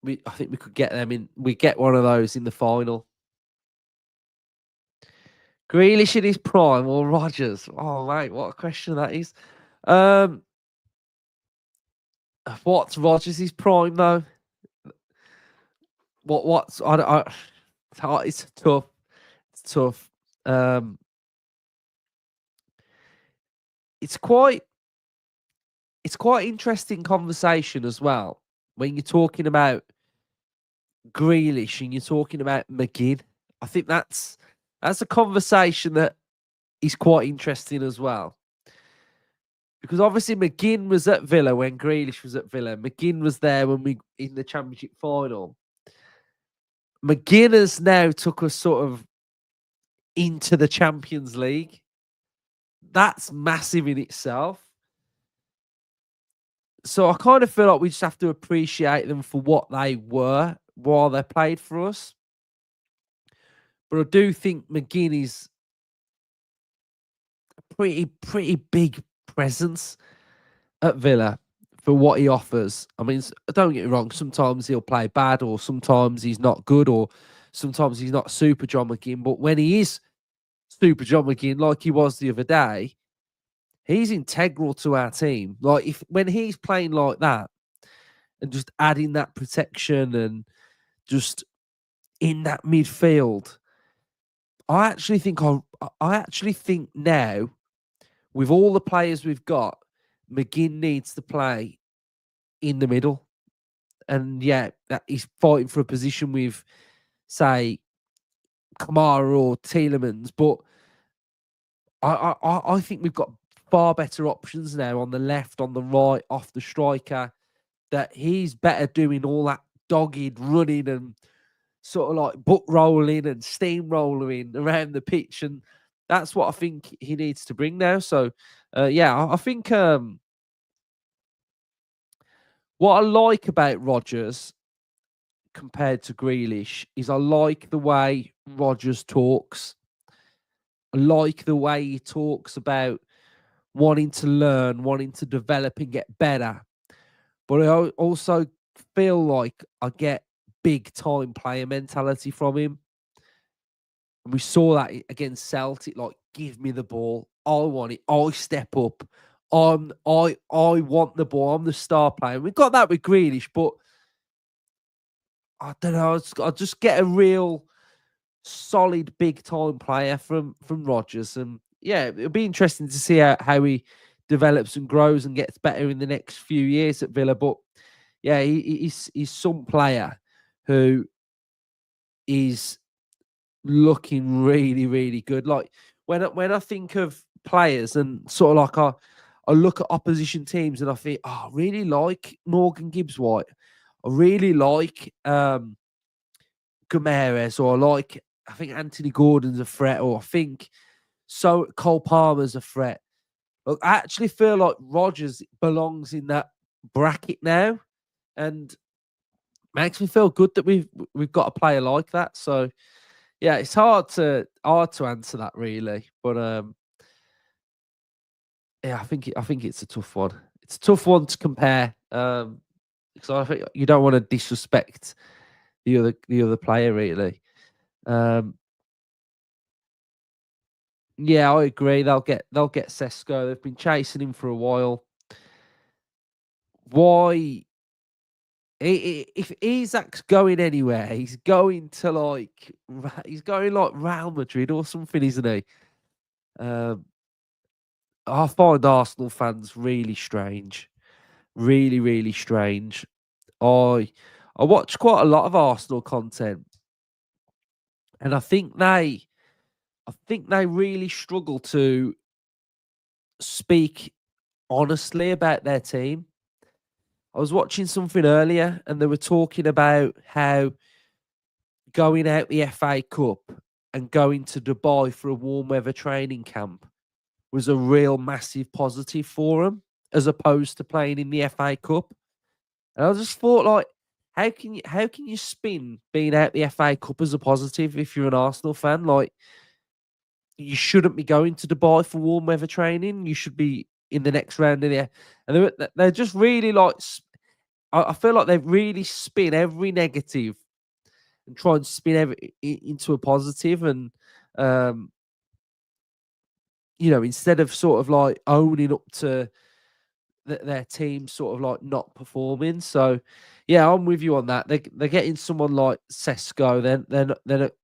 I think we could get them in. We get one of those in the final. Grealish in his prime or Rodgers? Oh mate, what a question that is. What's Rodgers' prime though? What's it's tough. It's tough. It's quite interesting conversation as well when you're talking about Grealish and you're talking about McGinn. I think that's a conversation that is quite interesting as well. Because obviously McGinn was at Villa when Grealish was at Villa. McGinn was there when we in the Championship final. McGinn has now took us sort of into the Champions League. That's massive in itself. So I kind of feel like we just have to appreciate them for what they were while they played for us. But I do think McGinn is a pretty big presence at Villa for what he offers. I mean, don't get me wrong, sometimes he'll play bad or sometimes he's not good or sometimes he's not Super John McGinn. But when he is Super John McGinn, like he was the other day, he's integral to our team. Like when he's playing like that and just adding that protection and just in that midfield, I actually think now, with all the players we've got, McGinn needs to play in the middle. And yeah, that he's fighting for a position with, say, Kamara or Tielemans. But I think we've got far better options now on the left, on the right, off the striker, that he's better doing all that dogged running and sort of like book rolling and steamrolling around the pitch, and that's what I think he needs to bring now. So, I think what I like about Rodgers compared to Grealish is I like the way Rodgers talks. I like the way he talks about wanting to learn, wanting to develop and get better. But I also feel like I get big time player mentality from him. And we saw that against Celtic, like, give me the ball. I want it. I step up. I want the ball. I'm the star player. We got that with Grealish, but I don't know. I just get a real solid big time player from Rodgers. And yeah, it'll be interesting to see how he develops and grows and gets better in the next few years at Villa. But yeah, he's some player who is looking really, really good. Like when I think of players and sort of like I look at opposition teams and I think, oh, I really like Morgan Gibbs White. I really like Gomes, or I think Anthony Gordon's a threat, or I think Cole Palmer's a threat. Look, I actually feel like Rodgers belongs in that bracket now, and makes me feel good that we've got a player like that. So yeah, it's hard to answer that really, but yeah, I think it's a tough one. It's a tough one to compare, because I think you don't want to disrespect the other player really. Yeah, I agree. They'll get Sesko. They've been chasing him for a while. Why? If Isak's going anywhere, he's going to he's going like Real Madrid or something, isn't he? I find Arsenal fans really strange, really, really strange. I watch quite a lot of Arsenal content, and I think they really struggle to speak honestly about their team. I was watching something earlier, and they were talking about how going out the FA Cup and going to Dubai for a warm weather training camp was a real massive positive for them, as opposed to playing in the FA Cup. And I just thought, like, how can you spin being out the FA Cup as a positive if you're an Arsenal fan? Like, you shouldn't be going to Dubai for warm weather training. You should be in the next round of the. And they're just really like. I feel like they really spin every negative and try and spin into a positive, and instead of sort of like owning up to their team sort of like not performing. So yeah, I'm with you on that. They're getting someone like Sesko.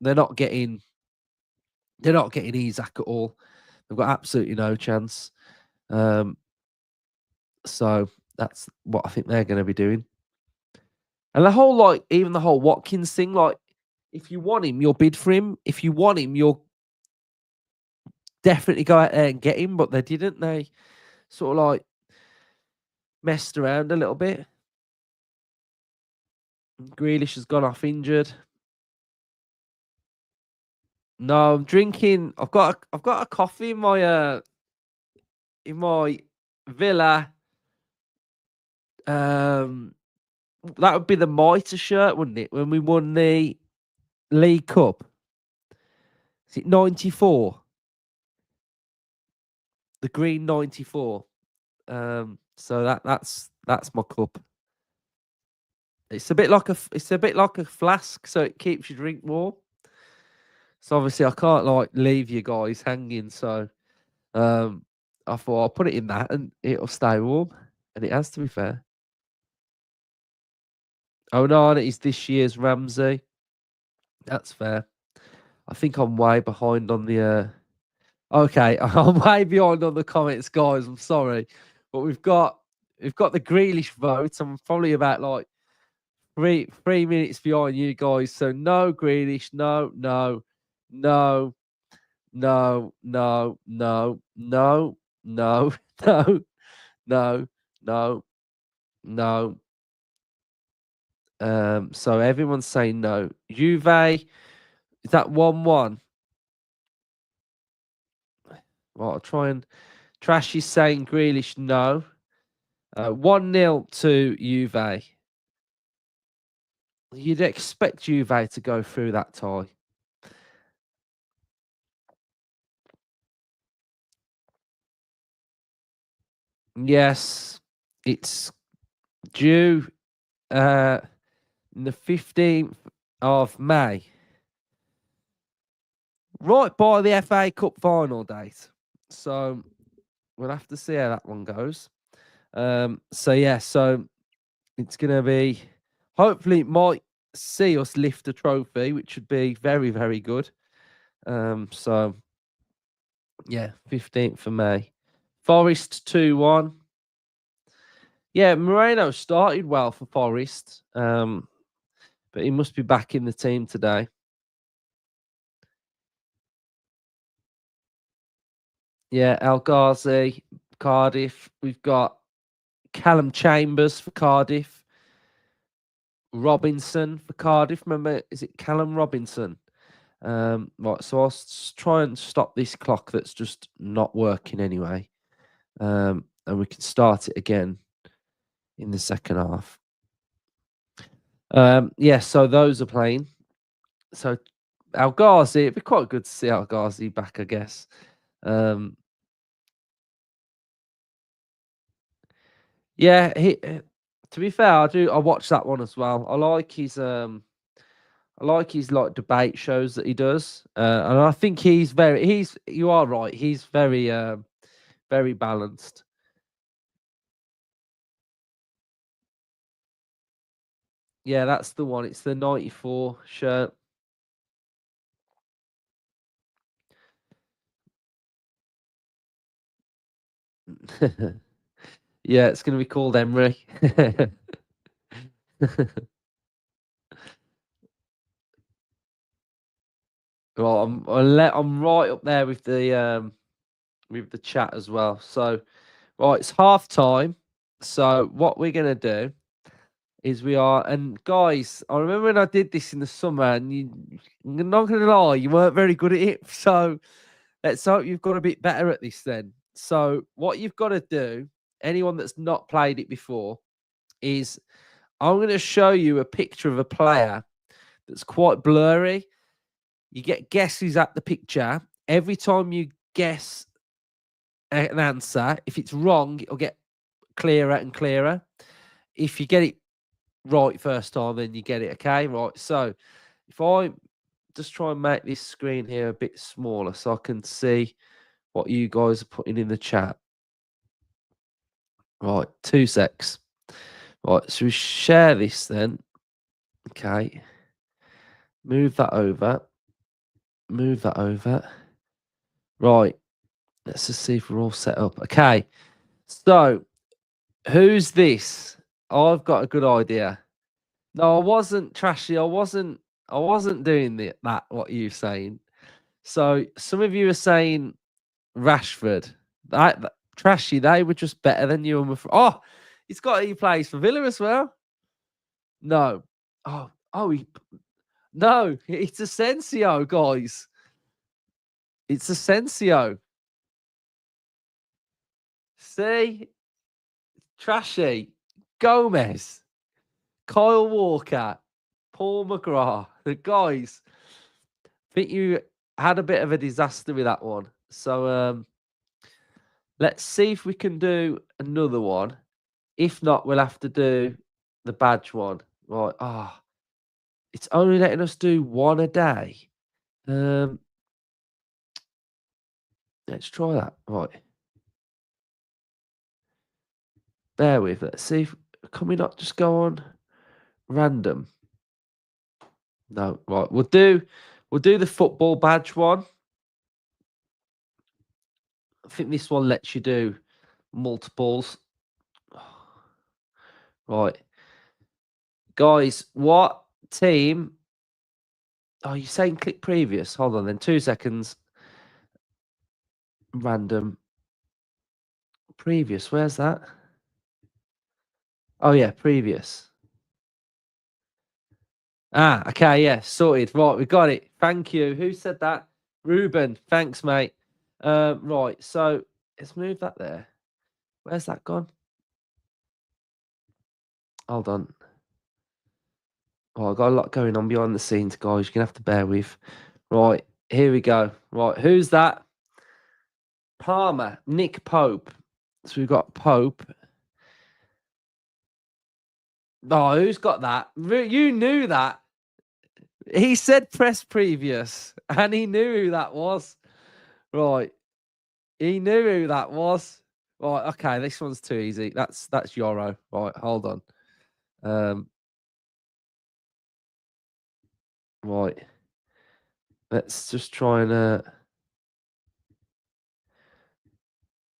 They're not getting Isak at all. They've got absolutely no chance. So that's what I think they're going to be doing. And the whole even the whole Watkins thing, like, if you want him, you'll bid for him. If you want him, you'll definitely go out there and get him. But they didn't. They sort of like messed around a little bit. Grealish has gone off injured. No, I'm drinking. I've got a coffee in my Villa. That would be the Mitre shirt, wouldn't it? When we won the League Cup. Is it 94? The green 94. So that's my cup. It's a bit like a flask, so it keeps your drink warm. So obviously I can't like leave you guys hanging. So I thought I'll put it in that and it'll stay warm. And it has, to be fair. Oh no, it is this year's Ramsey. That's fair. I think I'm way behind on the okay, I'm way behind on the comments, guys. I'm sorry. But we've got the Grealish vote. I'm probably about like three minutes behind you guys. So no Grealish, no, no, no, no, no, no, no, no, no, no, no, no. So everyone's saying no. Juve, is that 1-1? Well, I'll try and Trash is saying Grealish no. 1-0 to Juve. You'd expect Juve to go through that tie. Yes, it's due the 15th of May. Right by the FA Cup final date. So we'll have to see how that one goes. So it's going to be, hopefully it might see us lift a trophy, which would be very, very good. So yeah, 15th of May. Forest 2-1. Yeah, Moreno started well for Forest, but he must be back in the team today. Yeah, El Ghazi, Cardiff. We've got Callum Chambers for Cardiff. Robinson for Cardiff. Remember, is it Callum Robinson? Right, so I'll try and stop this clock that's just not working anyway. And we can start it again in the second half. Yeah, so those are playing. So El Ghazi, it'd be quite good to see El Ghazi back, I guess. Yeah, to be fair, I watch that one as well. I like his like debate shows that he does. And I think you are right, he's very very balanced. Yeah, that's the one. It's the 94 shirt. Yeah, it's gonna be called Emery. Well, I'm right up there with the chat as well. So, right, it's half time. So, what we're gonna do is and guys, I remember when I did this in the summer, and I'm not gonna lie, you weren't very good at it. So, let's hope you've got a bit better at this then. So, what you've got to do, anyone that's not played it before, is I'm going to show you a picture of a player that's quite blurry. You get guesses at the picture. Every time you guess an answer, if it's wrong, it'll get clearer and clearer. If you get it right first time, then you get it. Okay, right. So if I just try and make this screen here a bit smaller so I can see what you guys are putting in the chat. Right, 2 secs. Right, so we share this then. Okay. Move that over. Move that over. Right. Let's just see if we're all set up. Okay. So, who's this? I've got a good idea. No, I wasn't trashy. I wasn't doing that what you're saying. So, some of you are saying Rashford. Trashy, they were just better than you. Oh, he plays for Villa as well. No. No, it's Asensio, guys. It's Asensio. See? Trashy. Gomez. Kyle Walker. Paul McGrath. The guys. I think you had a bit of a disaster with that one. So let's see if we can do another one. If not, we'll have to do the badge one. Right. It's only letting us do one a day. Let's try that. Right. Bear with. Let's see if can we not just go on random? No, right. We'll do the football badge one. I think this one lets you do multiples. Right. Guys, what team? Oh, you're saying click previous. Hold on then. 2 seconds. Random. Previous. Where's that? Oh yeah, previous. Ah, okay, yeah, sorted. Right, we got it. Thank you. Who said that? Ruben. Thanks, mate. Right, so let's move that there. Where's that gone? Hold on. Oh, I've got a lot going on behind the scenes, guys. You're gonna have to bear with. Right, here we go. Right, who's that? Palmer, Nick Pope. So we've got Pope. Oh, who's got that? You knew that. He said press previous, and he knew who that was. Right, he knew who that was. Right, okay, this one's too easy. That's Euro. Right, hold on. Right, let's just try and.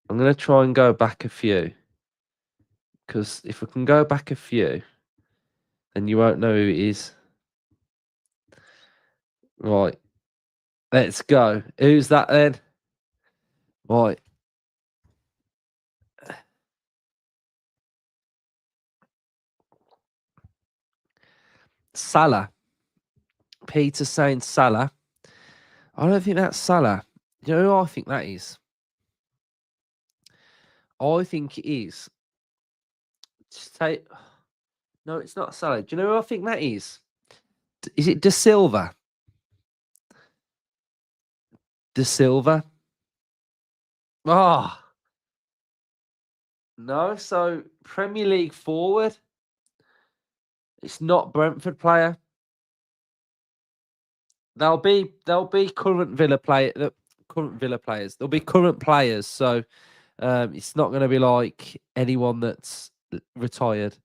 I'm gonna try and go back a few, because if we can go back a few, then you won't know who it is. Right, let's go. Who's that then? Right. Salah. Peter saying Salah. I don't think that's Salah. You know who I think that is? I think it is. Just take. No, it's not Salah. Do you know who I think that is? Is it De Silva? De Silva? Ah, no. So Premier League forward. It's not Brentford player. They'll be current Villa current Villa players. They'll be current players. So it's not going to be like anyone that's retired.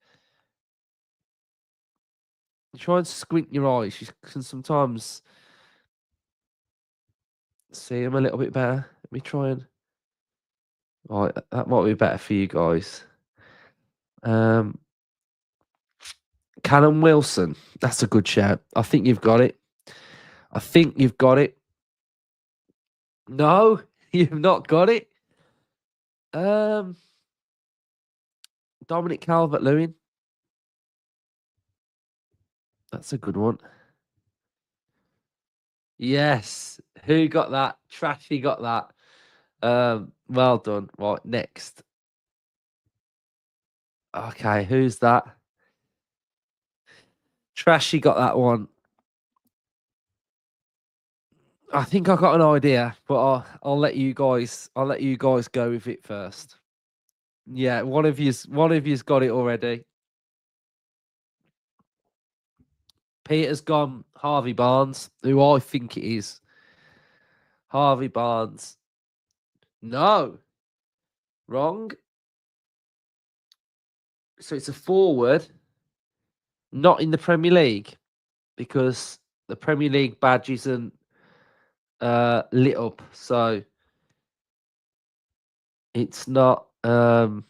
You try and squint your eyes. You can sometimes see them a little bit better. Let me try and. Right, that might be better for you guys. Callum Wilson. That's a good shout. I think you've got it. I think you've got it. No, you've not got it. Dominic Calvert-Lewin. That's a good one. Yes. Who got that? Trashy got that. Well done. Right, next. Okay, who's that? Trashy got that one. I think I got an idea, but I'll let you guys go with it first. Yeah, one of you's got it already. Peter's gone Harvey Barnes, who I think it is. Harvey Barnes. No. Wrong. So it's a forward, not in the Premier League, because the Premier League badge isn't lit up. So it's not a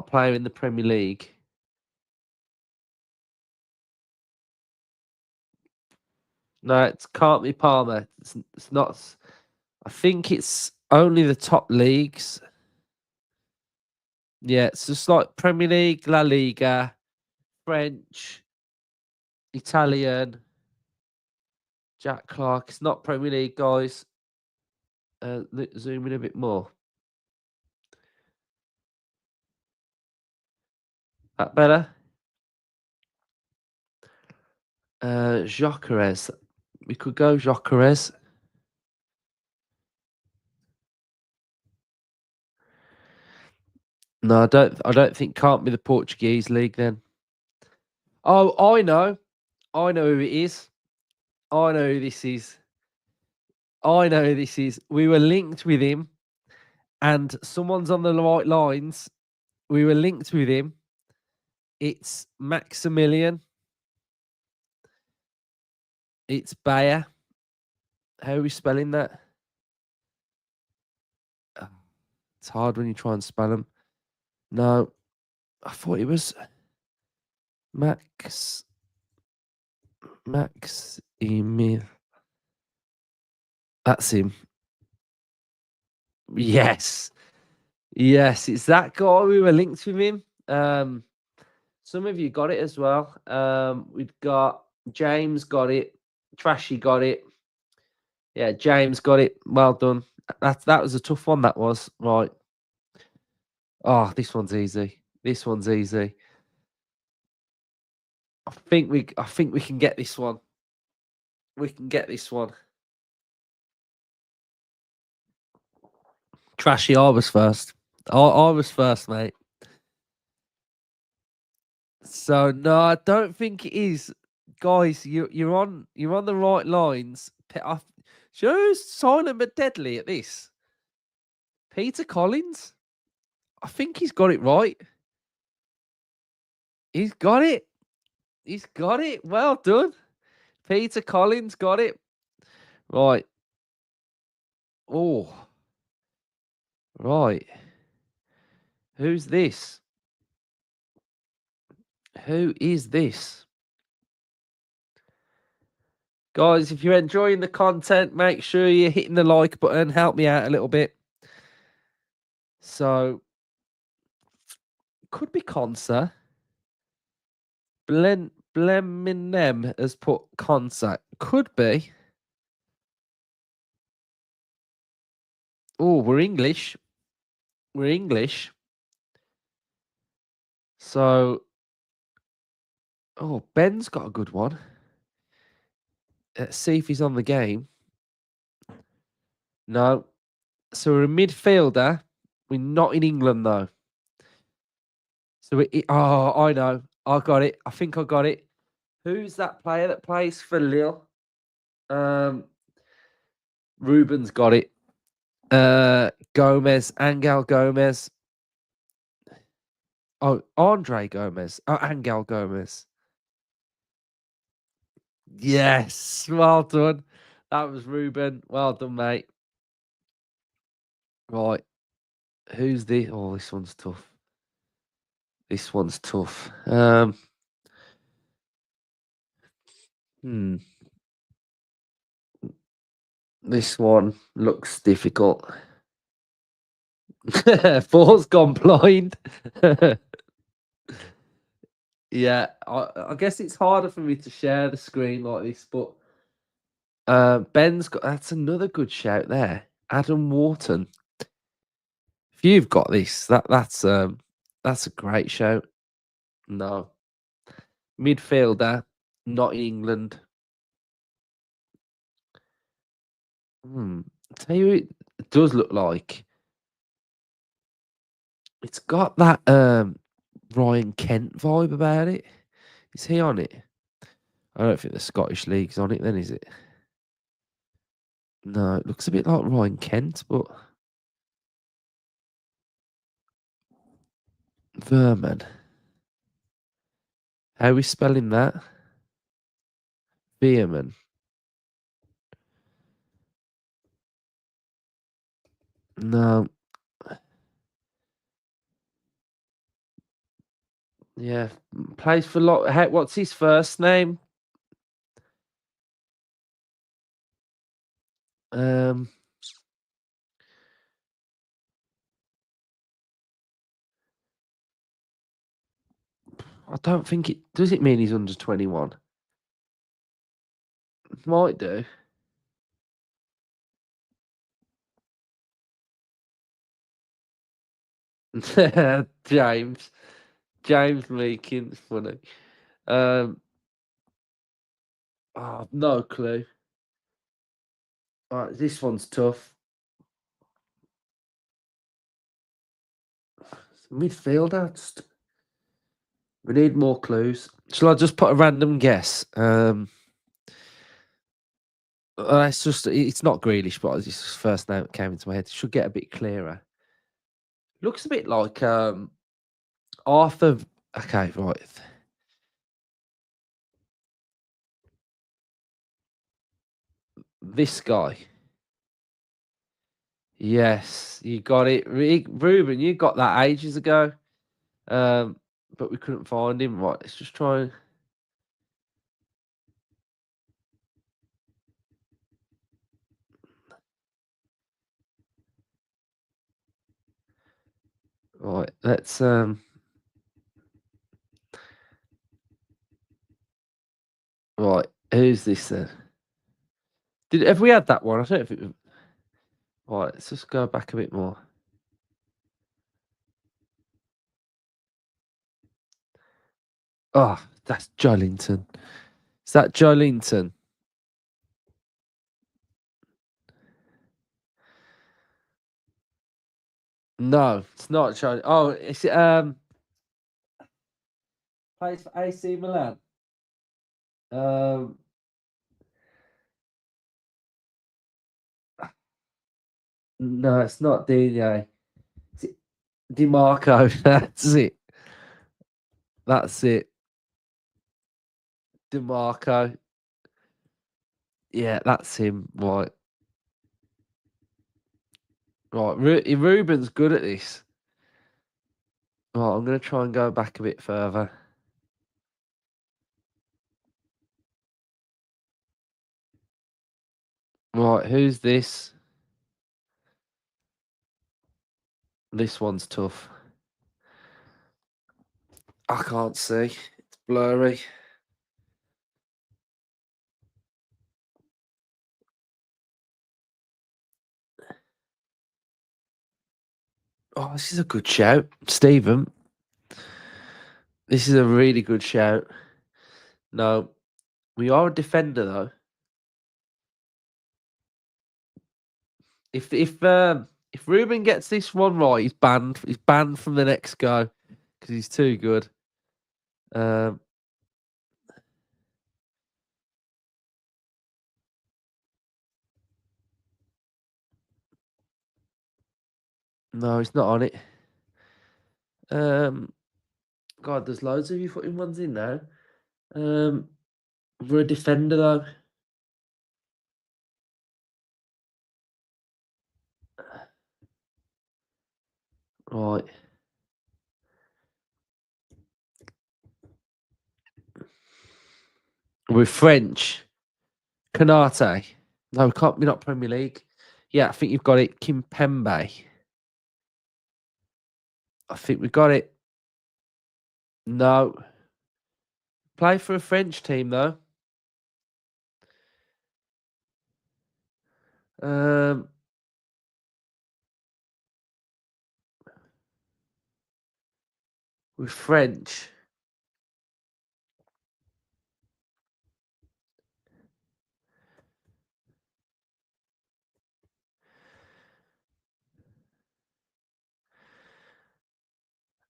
player in the Premier League. No, it can't be Palmer. It's not. I think it's only the top leagues. Yeah, it's just like Premier League, La Liga, French, Italian. Jack Clark. It's not Premier League, guys. Zoom in a bit more. That better? Jokeres. We could go Jokeres. No, I don't think can't be the Portuguese league then. Oh, I know. I know who it is. I know who this is. I know who this is. We were linked with him, and someone's on the right lines. We were linked with him. It's Maximilian. It's Bayer. How are we spelling that? It's hard when you try and spell them. No, I thought it was Emil. That's him. Yes. Yes, it's that guy. We were linked with him. Some of you got it as well. We've got James got it. Trashy got it. Yeah, James got it. Well done. That was a tough one. That was right. Oh, this one's easy. This one's easy. I think we can get this one. We can get this one. Trashy, I was first. I was first, mate. So no, I don't think it is, guys. You're on the right lines. Shows silent but deadly at this. Peter Collins. I think he's got it right. He's got it. He's got it. Well done. Peter Collins got it. Right. Oh. Right. Who's this? Who is this? Guys, if you're enjoying the content, make sure you're hitting the like button. Help me out a little bit. So, could be Consa. Bleminem has put Consa. Could be. Oh, we're English. We're English. So, oh, Ben's got a good one. Let's see if he's on the game. No. So we're a midfielder. We're not in England, though. So oh, I know. I got it. I think I got it. Who's that player that plays for Lille? Ruben's got it. Gomez, Angel Gomez. Oh, Andre Gomez. Oh, Angel Gomez. Yes, well done. That was Ruben. Well done, mate. Right. Who's this? Oh, this one's tough. This one's tough. This one looks difficult. Four's gone blind. Yeah, I guess it's harder for me to share the screen like this, but Ben's got that's another good shout there. Adam Wharton. If you've got this, that's a great shout. No. Midfielder, not England. Tell you it does look like. It's got that Ryan Kent vibe about it. Is he on it? I don't think the Scottish League's on it then, is it? No, it looks a bit like Ryan Kent, but Verman. How are we spelling that? Veerman. No. Yeah, plays for lot. What's his first name? I don't think it does. It mean he's under 21? Might do. James Meakin, funny. No clue. All right, this one's tough. Midfielder. We need more clues. Shall I just put a random guess? It's not Grealish, but it's his first name that came into my head. It should get a bit clearer. Looks a bit like Arthur. Okay, right. This guy. Yes, you got it. Ruben, you got that ages ago. But we couldn't find him. Right, let's just try. Right, let's Right, who's this then? Have we had that one? I don't know if it. Right, let's just go back a bit more. Oh, that's Joelinton. Is that Joelinton? No, it's not Joelinton. Oh, is it plays for AC Milan? Um, no, it's not DJ. Is it DiMarco? That's it. That's it. DiMarco. Yeah, that's him. Right. Right. Ruben's good at this. Right, I'm going to try and go back a bit further. Right, who's this? This one's tough. I can't see. It's blurry. Oh, this is a good shout. Stephen. This is a really good shout. No, we are a defender though. If Ruben gets this one right, he's banned. He's banned from the next go because he's too good. No, he's not on it. God, there's loads of you putting ones in now. We're a defender though. Right. We're French. Canate. No, can't be not Premier League. Yeah, I think you've got it. Kimpembe. I think we got it. No. Play for a French team though. We're French.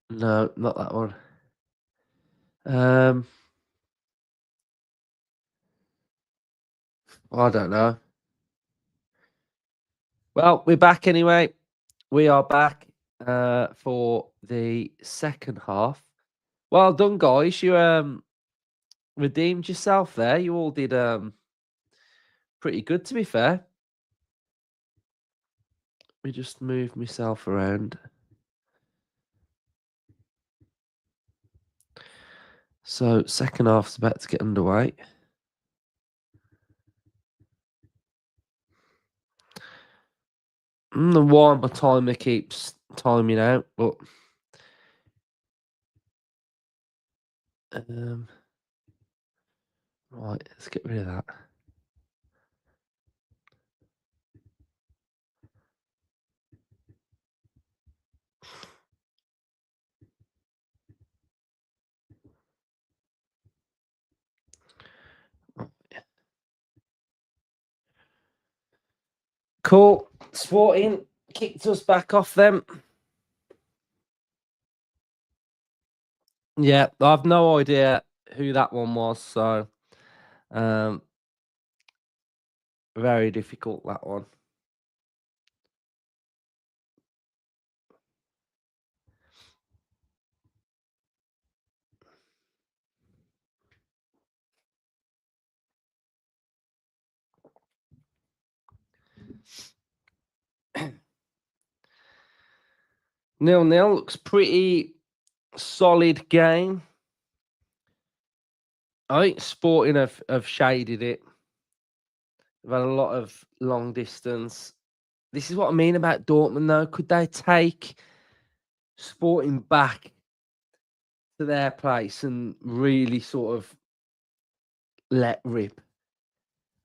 No, not that one. I don't know. Well, we're back anyway. We are back for the second half. Well done, guys. You redeemed yourself there. You all did pretty good, to be fair. Let me just move myself around. So second half's about to get underway. The why my timer keeps timing out, but right, let's get rid of that. Cool. Sporting kicked us back off them. Yeah, I've no idea who that one was, so very difficult, that one. Nil-nil looks pretty solid game. I think Sporting have shaded it. They've had a lot of long distance. This is what I mean about Dortmund, though. Could they take Sporting back to their place and really sort of let rip.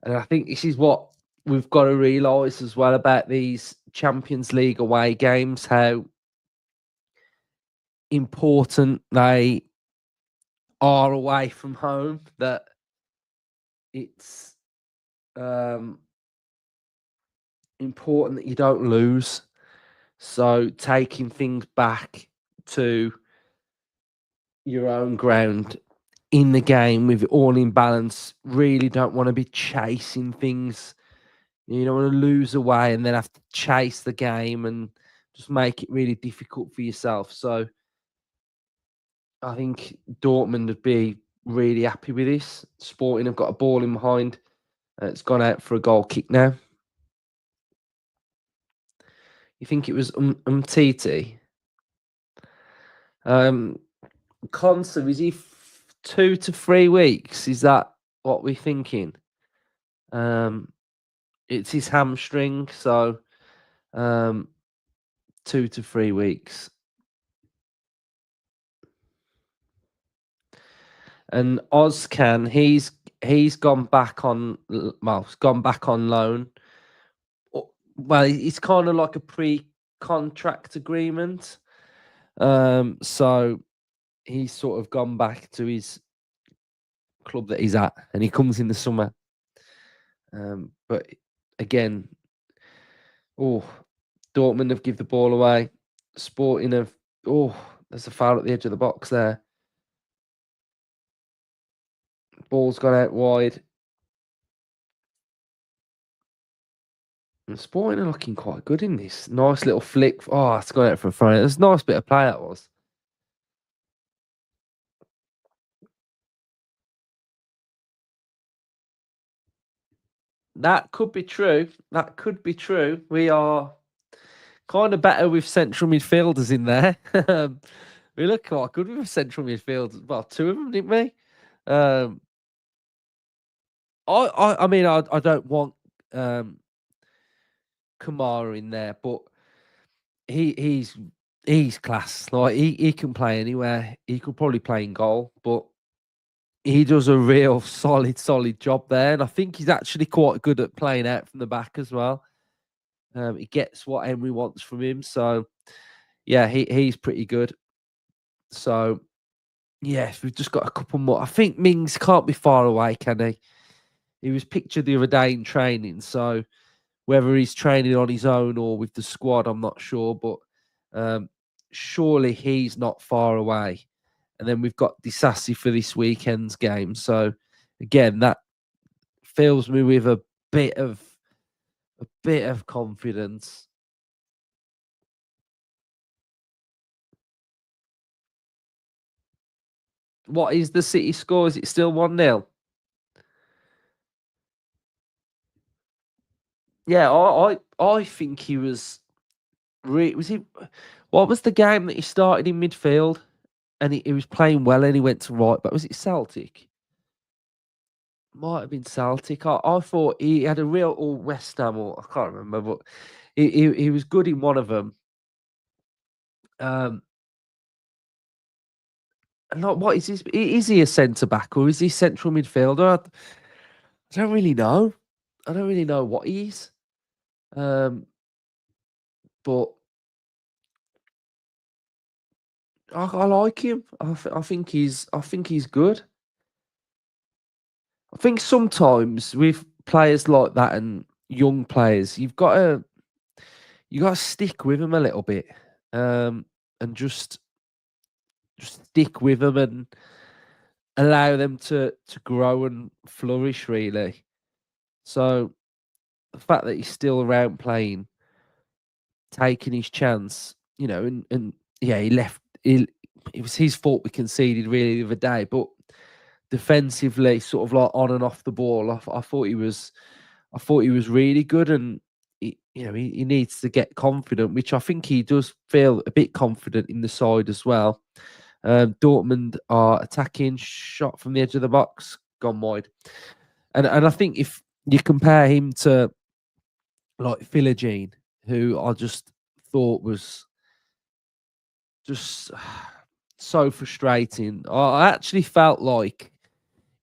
And I think this is what we've got to realise as well about these Champions League away games, how important they are away from home, that it's important that you don't lose. So taking things back to your own ground in the game with it all in balance, really don't want to be chasing things. You don't want to lose away and then have to chase the game and just make it really difficult for yourself. So I think Dortmund would be really happy with this. Sporting have got a ball in behind. It's gone out for a goal kick now. You think it was Umtiti? Conser, is he 2 to 3 weeks? Is that what we're thinking? It's his hamstring, so 2 to 3 weeks. And Ozcan, he's gone back on loan. Well, it's kind of like a pre-contract agreement. So he's sort of gone back to his club that he's at, and he comes in the summer. But again, Dortmund have given the ball away. Sporting have, there's a foul at the edge of the box there. Ball's gone out wide. And Sporting are looking quite good in this. Nice little flick. Oh, it's gone out for a throw. It was a nice bit of play, that was. That could be true. That could be true. We are kind of better with central midfielders in there. We look quite good with central midfielders. Well, 2 of them, didn't we? I mean, I don't want Kamara in there, but he's class. Like he can play anywhere. He could probably play in goal, but he does a real solid job there. And I think he's actually quite good at playing out from the back as well. He gets what Emery wants from him. So yeah, he's pretty good. So yes, we've just got a couple more. I think Mings can't be far away, can he? He was pictured the other day in training. So whether he's training on his own or with the squad, I'm not sure. But surely he's not far away. And then we've got Disasi for this weekend's game. So again, that fills me with a bit of confidence. What is the City score? Is it still 1-0? Yeah, I think he was. Was he? What was the game that he started in midfield and he was playing well and he went to right? But was it Celtic? Might have been Celtic. I thought he had a real or West Ham or I can't remember, but he was good in one of them. And like, what is this? Is he a centre back or is he central midfielder? I don't really know. I don't really know what he is. But I like him. I think he's good. I think sometimes with players like that and young players, you got to stick with them a little bit, and just stick with them and allow them to grow and flourish. Really. So the fact that he's still around playing, taking his chance, and yeah, he left. It was his fault we conceded really the other day, but defensively, sort of like on and off the ball, I thought he was really good, and he needs to get confident, which I think he does feel a bit confident in the side as well. Dortmund are attacking, shot from the edge of the box, gone wide, and I think if you compare him to like Philogene, who I just thought was just so frustrating. I actually felt like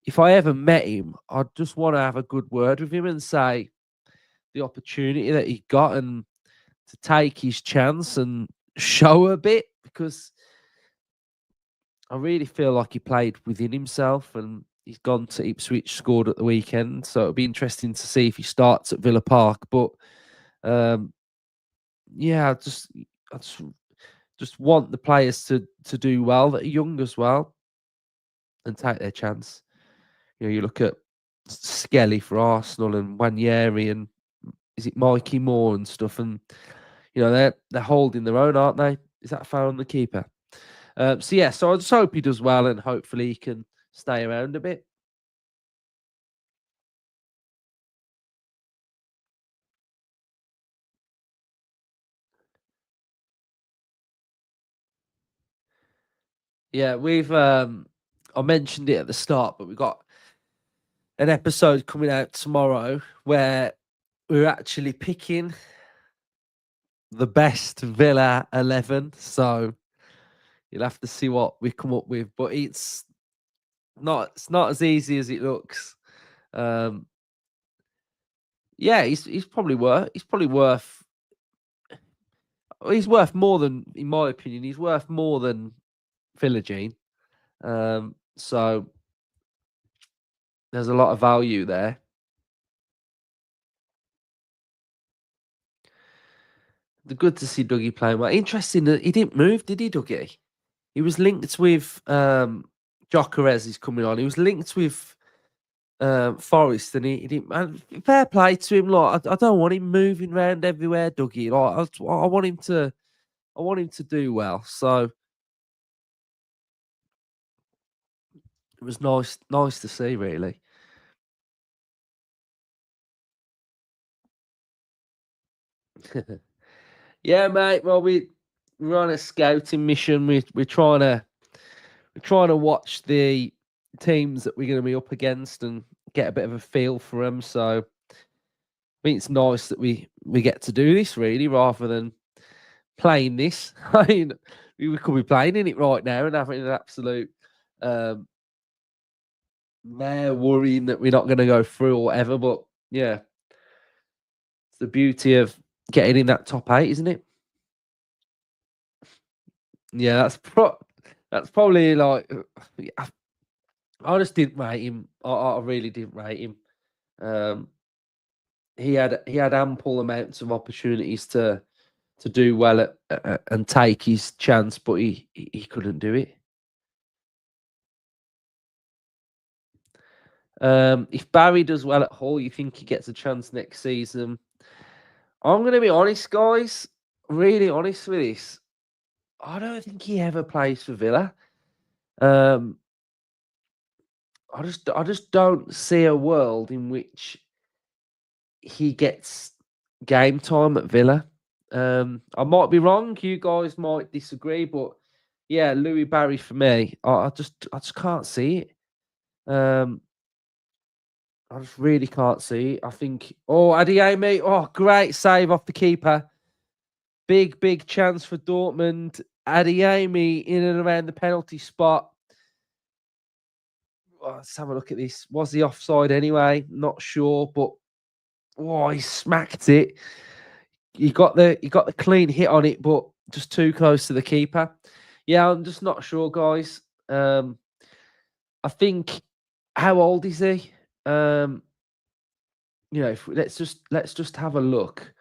if I ever met him, I'd just want to have a good word with him and say the opportunity that he got and to take his chance and show a bit, because I really feel like he played within himself and he's gone to Ipswich, scored at the weekend. So it'll be interesting to see if he starts at Villa Park. But yeah, I just want the players to do well that are young as well and take their chance. You know, you look at Skelly for Arsenal and Wanyeri and is it Mikey Moore and stuff, and you know they're holding their own, aren't they? Is that a foul on the keeper? So yeah, so I just hope he does well and hopefully he can stay around a bit. Yeah, we've I mentioned it at the start, but we've got an episode coming out tomorrow where we're actually picking the best Villa 11. So you'll have to see what we come up with, but it's not as easy as it looks. Yeah, he's probably worth more than, in my opinion, he's worth more than Philogene. So there's a lot of value there. Good to see Dougie playing well. Interesting that he didn't move, did he, Dougie? He was linked with Jokerez is coming on. He was linked with Forest, and he didn't. And fair play to him. Like I don't want him moving around everywhere, Dougie. Like I want him to do well. So it was nice to see, really. Yeah, mate. Well, we're on a scouting mission. We're trying to watch the teams that we're going to be up against and get a bit of a feel for them. So I think it's nice that we get to do this, really, rather than playing this. I mean, we could be playing in it right now and having an absolute mare worrying that we're not going to go through or whatever. But yeah, it's the beauty of getting in that top 8, isn't it? Yeah, that's probably like I just didn't rate him. I really didn't rate him. Um, he had ample amounts of opportunities to do well and take his chance, but he couldn't do it. If Barry does well at Hull, you think he gets a chance next season? I'm going to be honest, guys. Really honest with this. I don't think he ever plays for Villa. I just don't see a world in which he gets game time at Villa. I might be wrong. You guys might disagree, but yeah, Louis Barry for me. I just can't see it. I just really can't see it. I think. Oh, Adeyemi. Oh, great save off the keeper. Big chance for Dortmund. Adeyemi in and around the penalty spot. Oh, let's have a look at this. Was he offside anyway? Not sure, but oh, he smacked it. He got the clean hit on it, but just too close to the keeper. Yeah, I'm just not sure, guys. I think, how old is he? You know, let's just have a look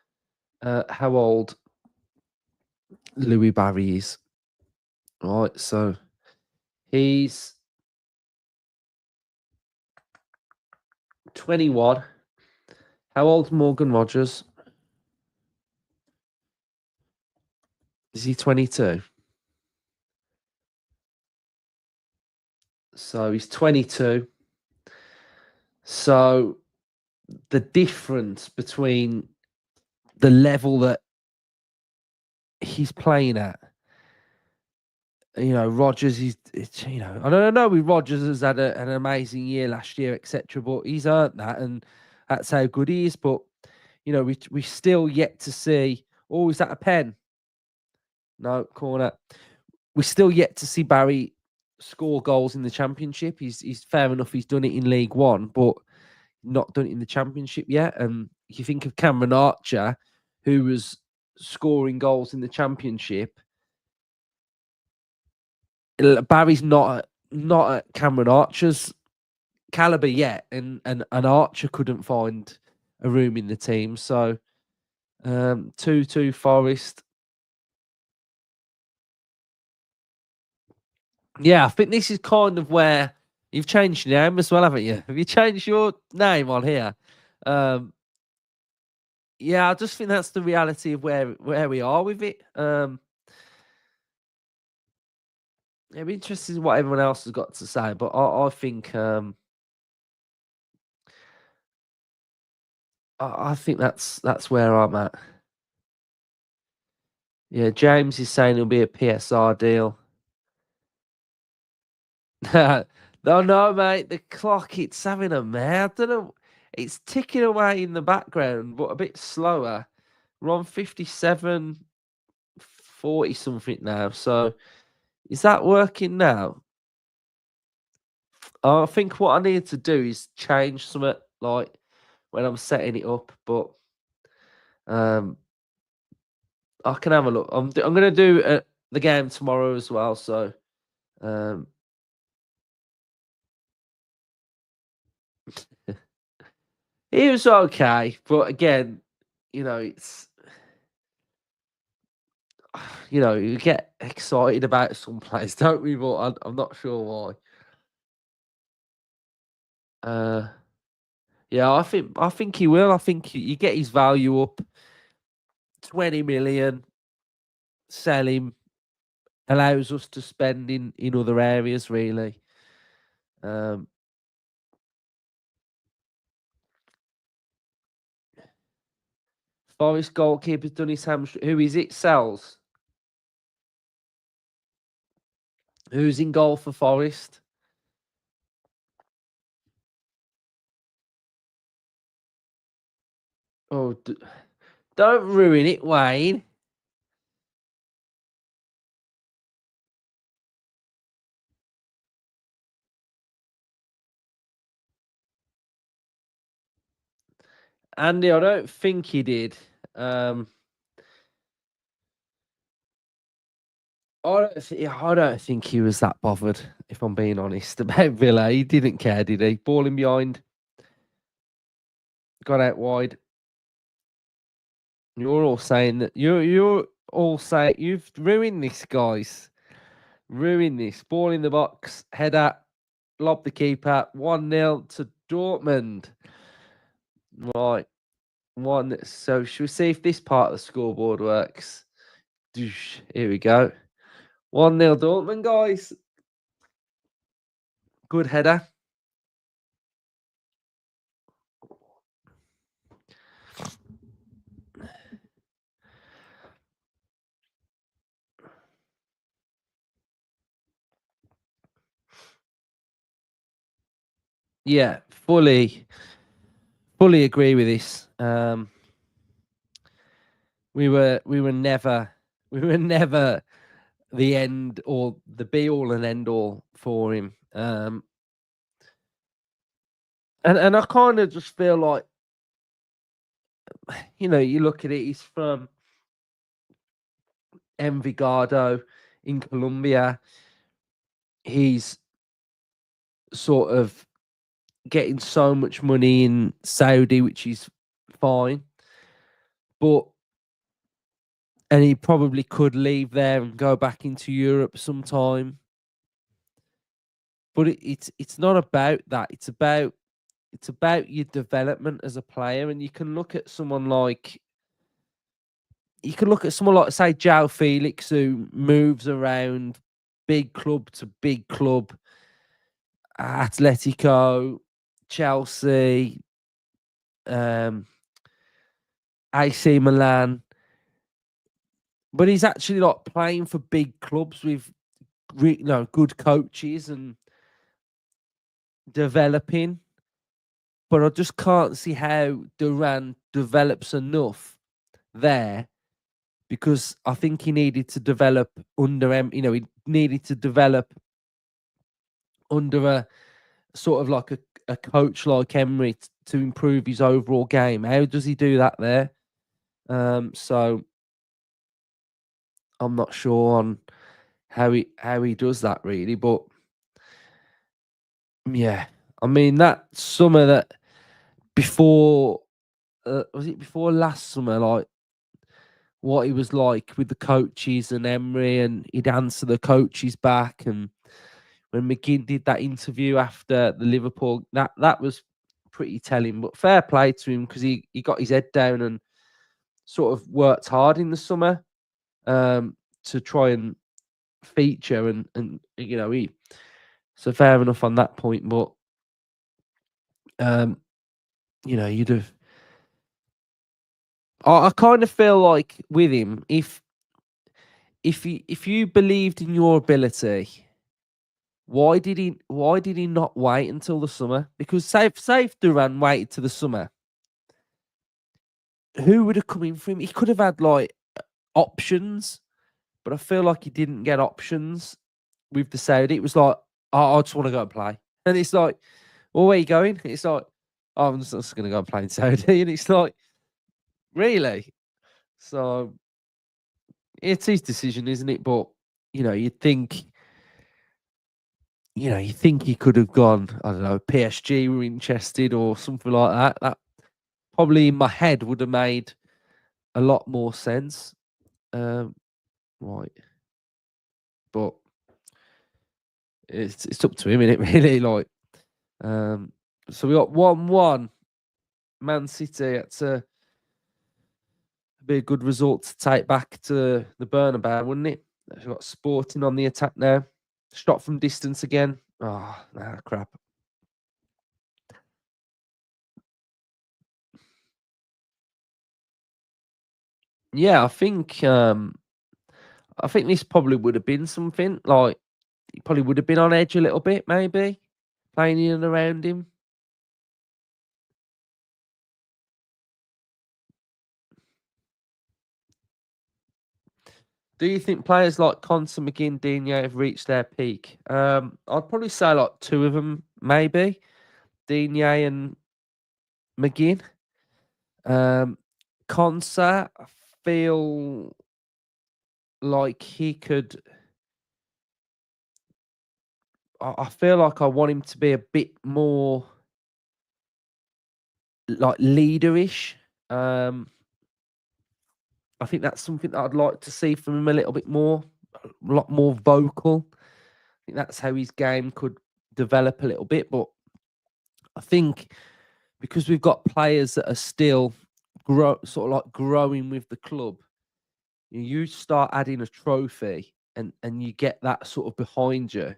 at how old Louis Barry is. All right, so he's 21. How old's Morgan Rogers? Is he 22? So he's 22. So the difference between the level that he's playing at, you know, Rogers is, you know, I don't know. With Rogers has had an amazing year last year, etc. But he's earned that, and that's how good he is. But you know, we still yet to see. Oh, is that a pen? No, corner. We still yet to see Barry score goals in the Championship. He's fair enough. He's done it in League One, but not done it in the Championship yet. And you think of Cameron Archer, who was scoring goals in the Championship. Barry's not at Cameron Archer's caliber yet, and Archer couldn't find a room in the team. So 2-2 Forest. Yeah, I think this is kind of where you've changed your name as well, haven't you? Have you changed your name on here? Yeah, I just think that's the reality of where we are with it. It'd be interesting what everyone else has got to say, but I think I think that's where I'm at. Yeah, James is saying it'll be a PSR deal. No, mate. The clock, it's having a mare. I don't know. It's ticking away in the background, but a bit slower. We're on 57, 40 something now. So is that working now? I think what I need to do is change something like when I'm setting it up, but I can have a look. I'm going to do the game tomorrow as well. So it was okay, but again, it's you get excited about some players, don't we? But I'm not sure why. Yeah, I think he will. I think you get his value up. 20 million, sell him, allows us to spend in other areas, really. Forest goalkeeper's done his hamstring. Who is it? Sells. Who's in goal for Forest? Oh, don't ruin it, Wayne. Andy, I don't think he did. I don't think he was that bothered, if I'm being honest, about Villa. He didn't care, did he? Ball in behind. Got out wide. You're all saying that you're all saying you've ruined this, guys. Ruined this. Ball in the box, header, lob the keeper, 1-0 to Dortmund. Right. One. So should we see if this part of the scoreboard works? Here we go. 1-0 Dortmund, guys. Good header. Yeah, fully agree with this. We were never the end or the be all and end all for him. And I kind of just feel like, you look at it, he's from Envigado in Colombia. He's sort of getting so much money in Saudi, which is fine. And he probably could leave there and go back into Europe sometime. But it's not about that. It's about your development as a player. And you can look at someone like say João Felix, who moves around big club to big club, Atletico, Chelsea, AC Milan. But he's actually not playing for big clubs with good coaches and developing. But I just can't see how Duran develops enough there, because I think he needed to develop under he needed to develop under a sort of like a coach like Emery to improve his overall game. How does he do that there? So I'm not sure on how he does that really, but yeah, I mean that summer that before was it before last summer? Like what he was like with the coaches and Emery, and he'd answer the coaches back. And when McGinn did that interview after the Liverpool, that was pretty telling. But fair play to him because he got his head down and sort of worked hard in the summer to try and feature and he so fair enough on that point. But you'd have. I kind of feel like with him, if you believed in your ability, why did he not wait until the summer? Because say Duran waited to the summer, who would have come in for him? He could have had like options, but I feel like he didn't get options with the Saudi. It was like, oh, I just want to go and play, and it's like, well, where are you going? It's like, oh, I'm just going to go and play in Saudi, and it's like, really? So it's his decision, isn't it? But you'd think. You think he could have gone, I don't know, PSG were interested or something like that. That probably in my head would have made a lot more sense. Right. But it's up to him, isn't it, really? Like, so we got 1-1. Man City, that's a be a good result to take back to the Bernabeu, wouldn't it? We've got Sporting on the attack now. Shot from distance again. Oh, crap. Yeah, I think this probably would have been something like he probably would have been on edge a little bit, maybe playing in and around him. Do you think players like Cont and McGinn, Digne have reached their peak? I'd probably say like two of them, maybe Digne and McGinn. Konsa, I feel like he could. I feel like I want him to be a bit more like leaderish. I think that's something that I'd like to see from him a little bit more, a lot more vocal. I think that's how his game could develop a little bit. But I think because we've got players that are still sort of like growing with the club, you start adding a trophy and you get that sort of behind you.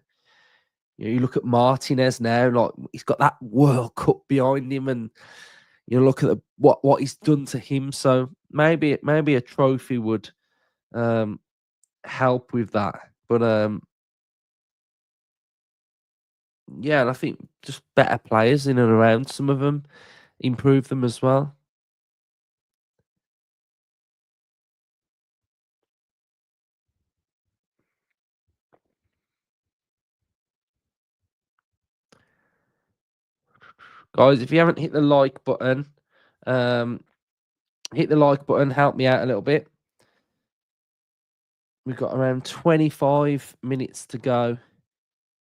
You look at Martinez now, like he's got that World Cup behind him, and you look at what he's done to him. So maybe a trophy would help with that. But yeah, and I think just better players in and around some of them improve them as well. Guys, if you haven't hit the like button, hit the like button, help me out a little bit. We've got around 25 minutes to go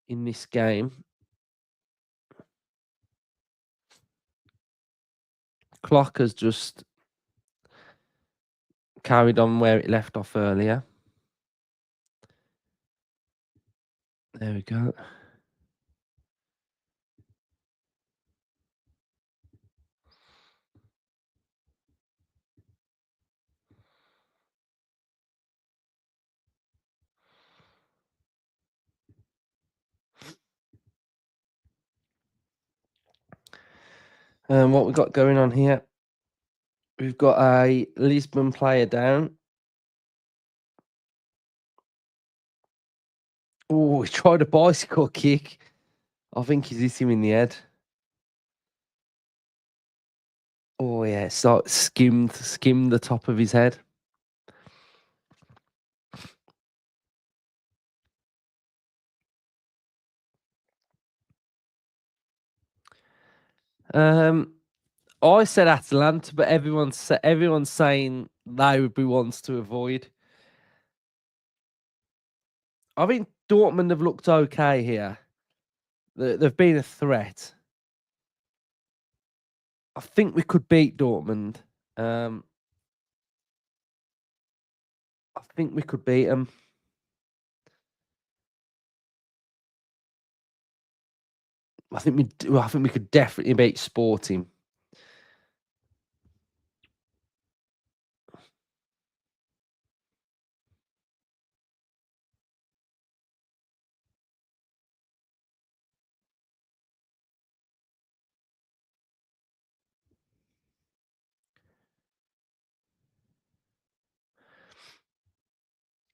in this game. Clock has just carried on where it left off earlier. There we go. What we've got going on here, we've got a Lisbon player down. Oh, he tried a bicycle kick. I think he's hit him in the head. Oh yeah, so skimmed the top of his head. I said Atalanta, but everyone's saying they would be ones to avoid. I think Dortmund have looked okay here. They've been a threat. I think we could beat Dortmund. I think we could beat them. I think we could definitely beat Sporting.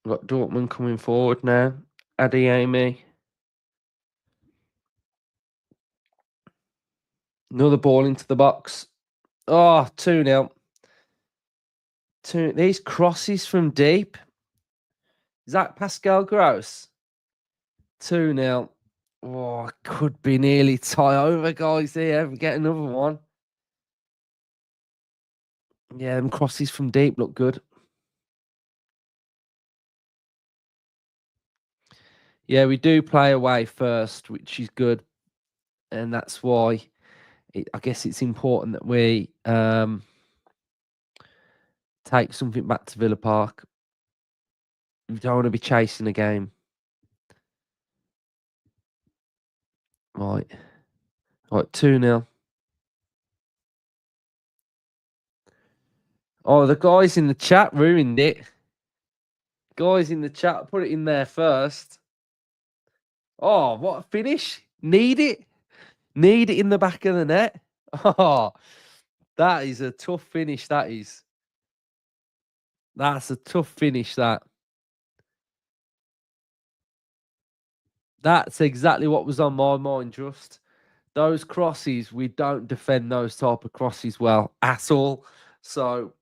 We've got Dortmund coming forward now. Adeyemi. Another ball into the box. Oh, 2-0. These crosses from deep. Is that Pascal Gross? 2-0. Oh, could be nearly tie over, guys. Here, we get another one. Yeah, them crosses from deep look good. Yeah, we do play away first, which is good. And that's why I guess it's important that we take something back to Villa Park. We don't want to be chasing a game. Right. 2-0. Oh, the guys in the chat ruined it. Guys in the chat, put it in there first. Oh, what a finish. Need it. Need it in the back of the net. Oh, that is a tough finish, that is. That's a tough finish, that. That's exactly what was on my mind, just. Those crosses, we don't defend those type of crosses well at all. So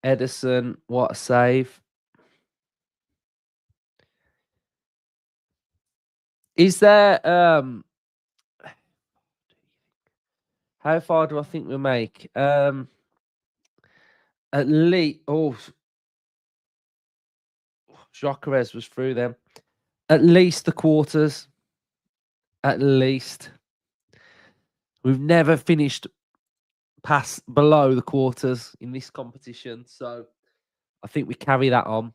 Edison, what a save. Is there how far do I think we make? At least Jokeres was through them. At least the quarters. At least. We've never finished past below the quarters in this competition, so I think we carry that on.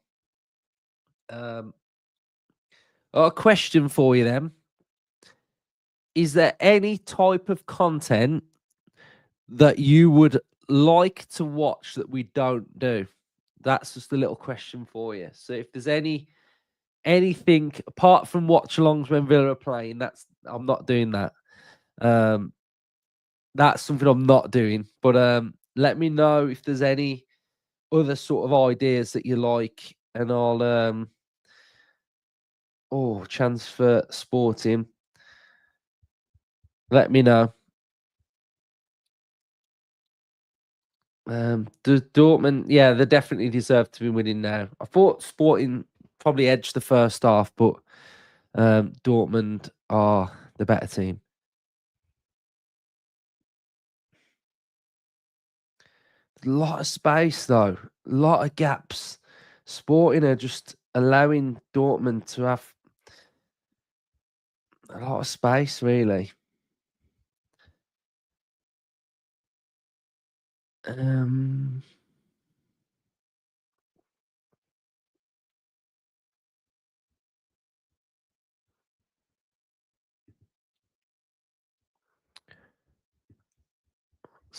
A question for you then. Is there any type of content that you would like to watch that we don't do? That's just a little question for you. So if there's anything apart from watch-alongs when Villa are playing, I'm not doing that. That's something I'm not doing. But let me know if there's any other sort of ideas that you like, and I'll chance for Sporting. Let me know. Dortmund, yeah, they definitely deserve to be winning now. I thought Sporting probably edged the first half, but Dortmund are the better team. A lot of space though, a lot of gaps. Sporting are just allowing Dortmund to have a lot of space, really. What's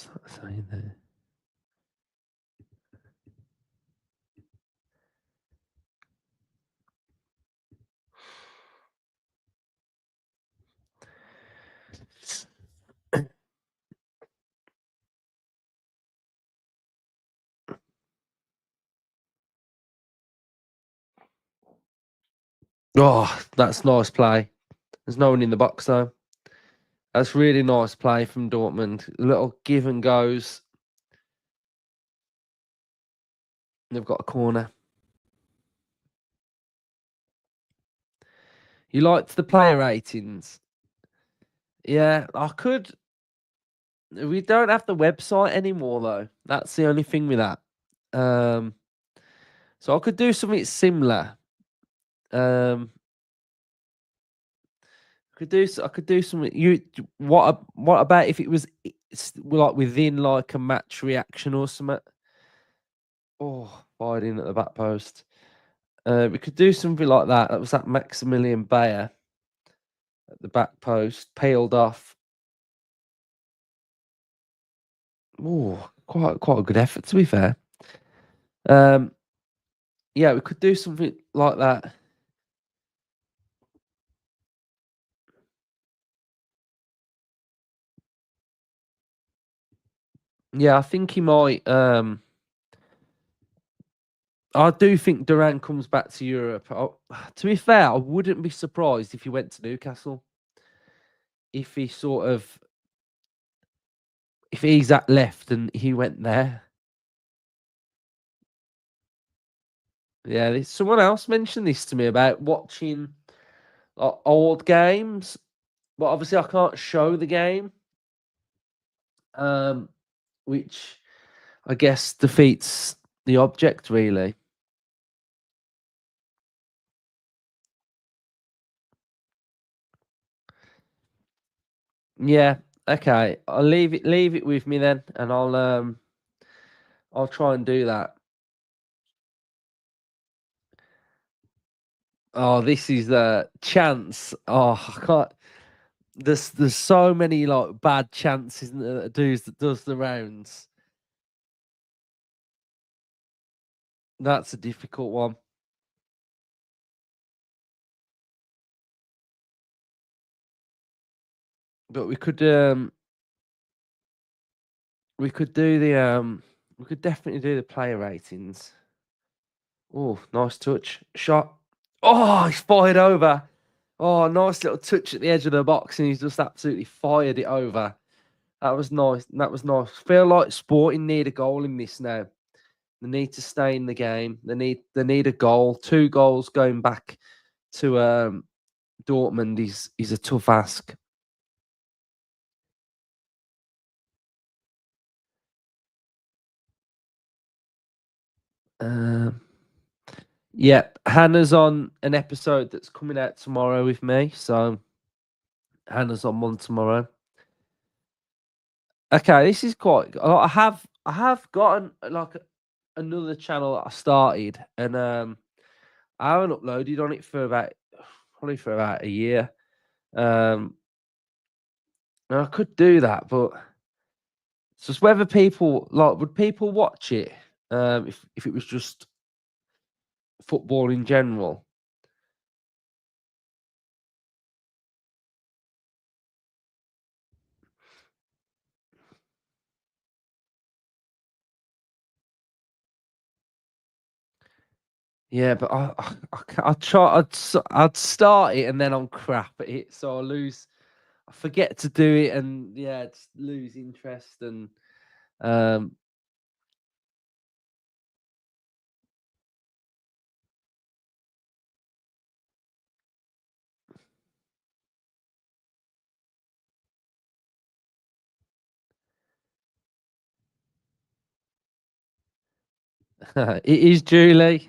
that saying there? Oh, that's nice play. There's no one in the box though. That's really nice play from Dortmund. A little give and goes. They've got a corner. You liked the player ratings? Yeah, I could. We don't have the website anymore though. That's the only thing with that. So I could do something similar. I could do something. What about if it was like within like a match reaction or something? Oh, fired in at the back post. We could do something like that. That was that Maximilian Bayer at the back post, peeled off. Oh, quite a good effort to be fair. Yeah, we could do something like that. Yeah, I think he might. I do think Duran comes back to Europe. To be fair, I wouldn't be surprised if he went to Newcastle. If he sort of, if he's at left and he went there. Yeah, someone else mentioned this to me about watching old games, but obviously I can't show the game, which I guess defeats the object really. Yeah, okay. I'll leave it with me then, and I'll try and do that. Oh, this is the chance. Oh, I can't. There's so many like bad chances that does the rounds. That's a difficult one. But we could do the we could definitely do the player ratings. Oh, nice touch. Shot. Oh, he's fired over. Oh, nice little touch at the edge of the box, and he's just absolutely fired it over. That was nice. That was nice. Feel like Sporting need a goal in this now. They need to stay in the game. They need a goal. 2 goals going back to Dortmund is a tough ask. Yeah, Hannah's on an episode that's coming out tomorrow with me, so Hannah's on one tomorrow. Okay, this is quite. I have gotten like another channel that I started, and I haven't uploaded on it for probably for about a year. And I could do that, but it's just whether people like would people watch it if it was just football in general. Yeah, but I'd try. I'd start it and then I'm crap at it, so I lose. I forget to do it, and yeah, just lose interest. And um, it is Julie.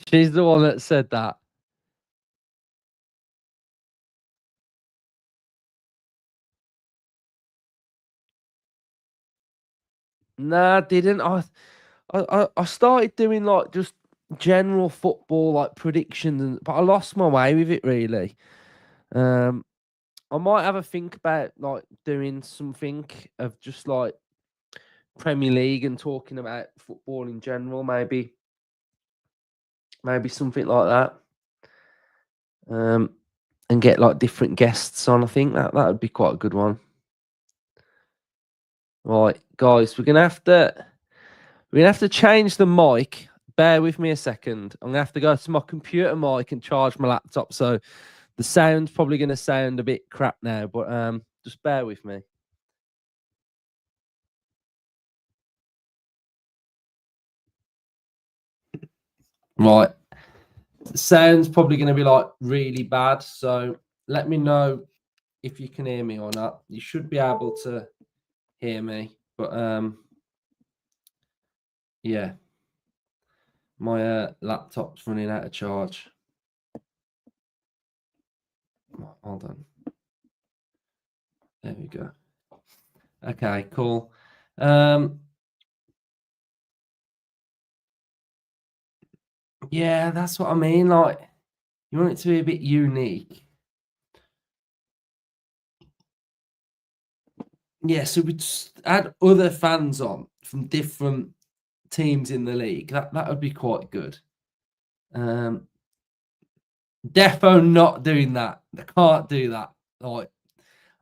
She's the one that said that. Nah, I didn't. I started doing like just general football like predictions, but I lost my way with it really. Um, I might have a think about like doing something of just like Premier League and talking about football in general, maybe something like that. And get like different guests on. I think that would be quite a good one. Right, guys, we're gonna have to change the mic. Bear with me a second. I'm gonna have to go to my computer mic and charge my laptop. So the sound's probably gonna sound a bit crap now, but just bear with me. Right. Sound's probably going to be like really bad. So let me know if you can hear me or not. You should be able to hear me. But yeah. My laptop's running out of charge. Hold on. There we go. Okay, cool. Yeah, that's what I mean. Like, you want it to be a bit unique. Yeah, so we just add other fans on from different teams in the league. That would be quite good. Defo not doing that. I can't do that. Like,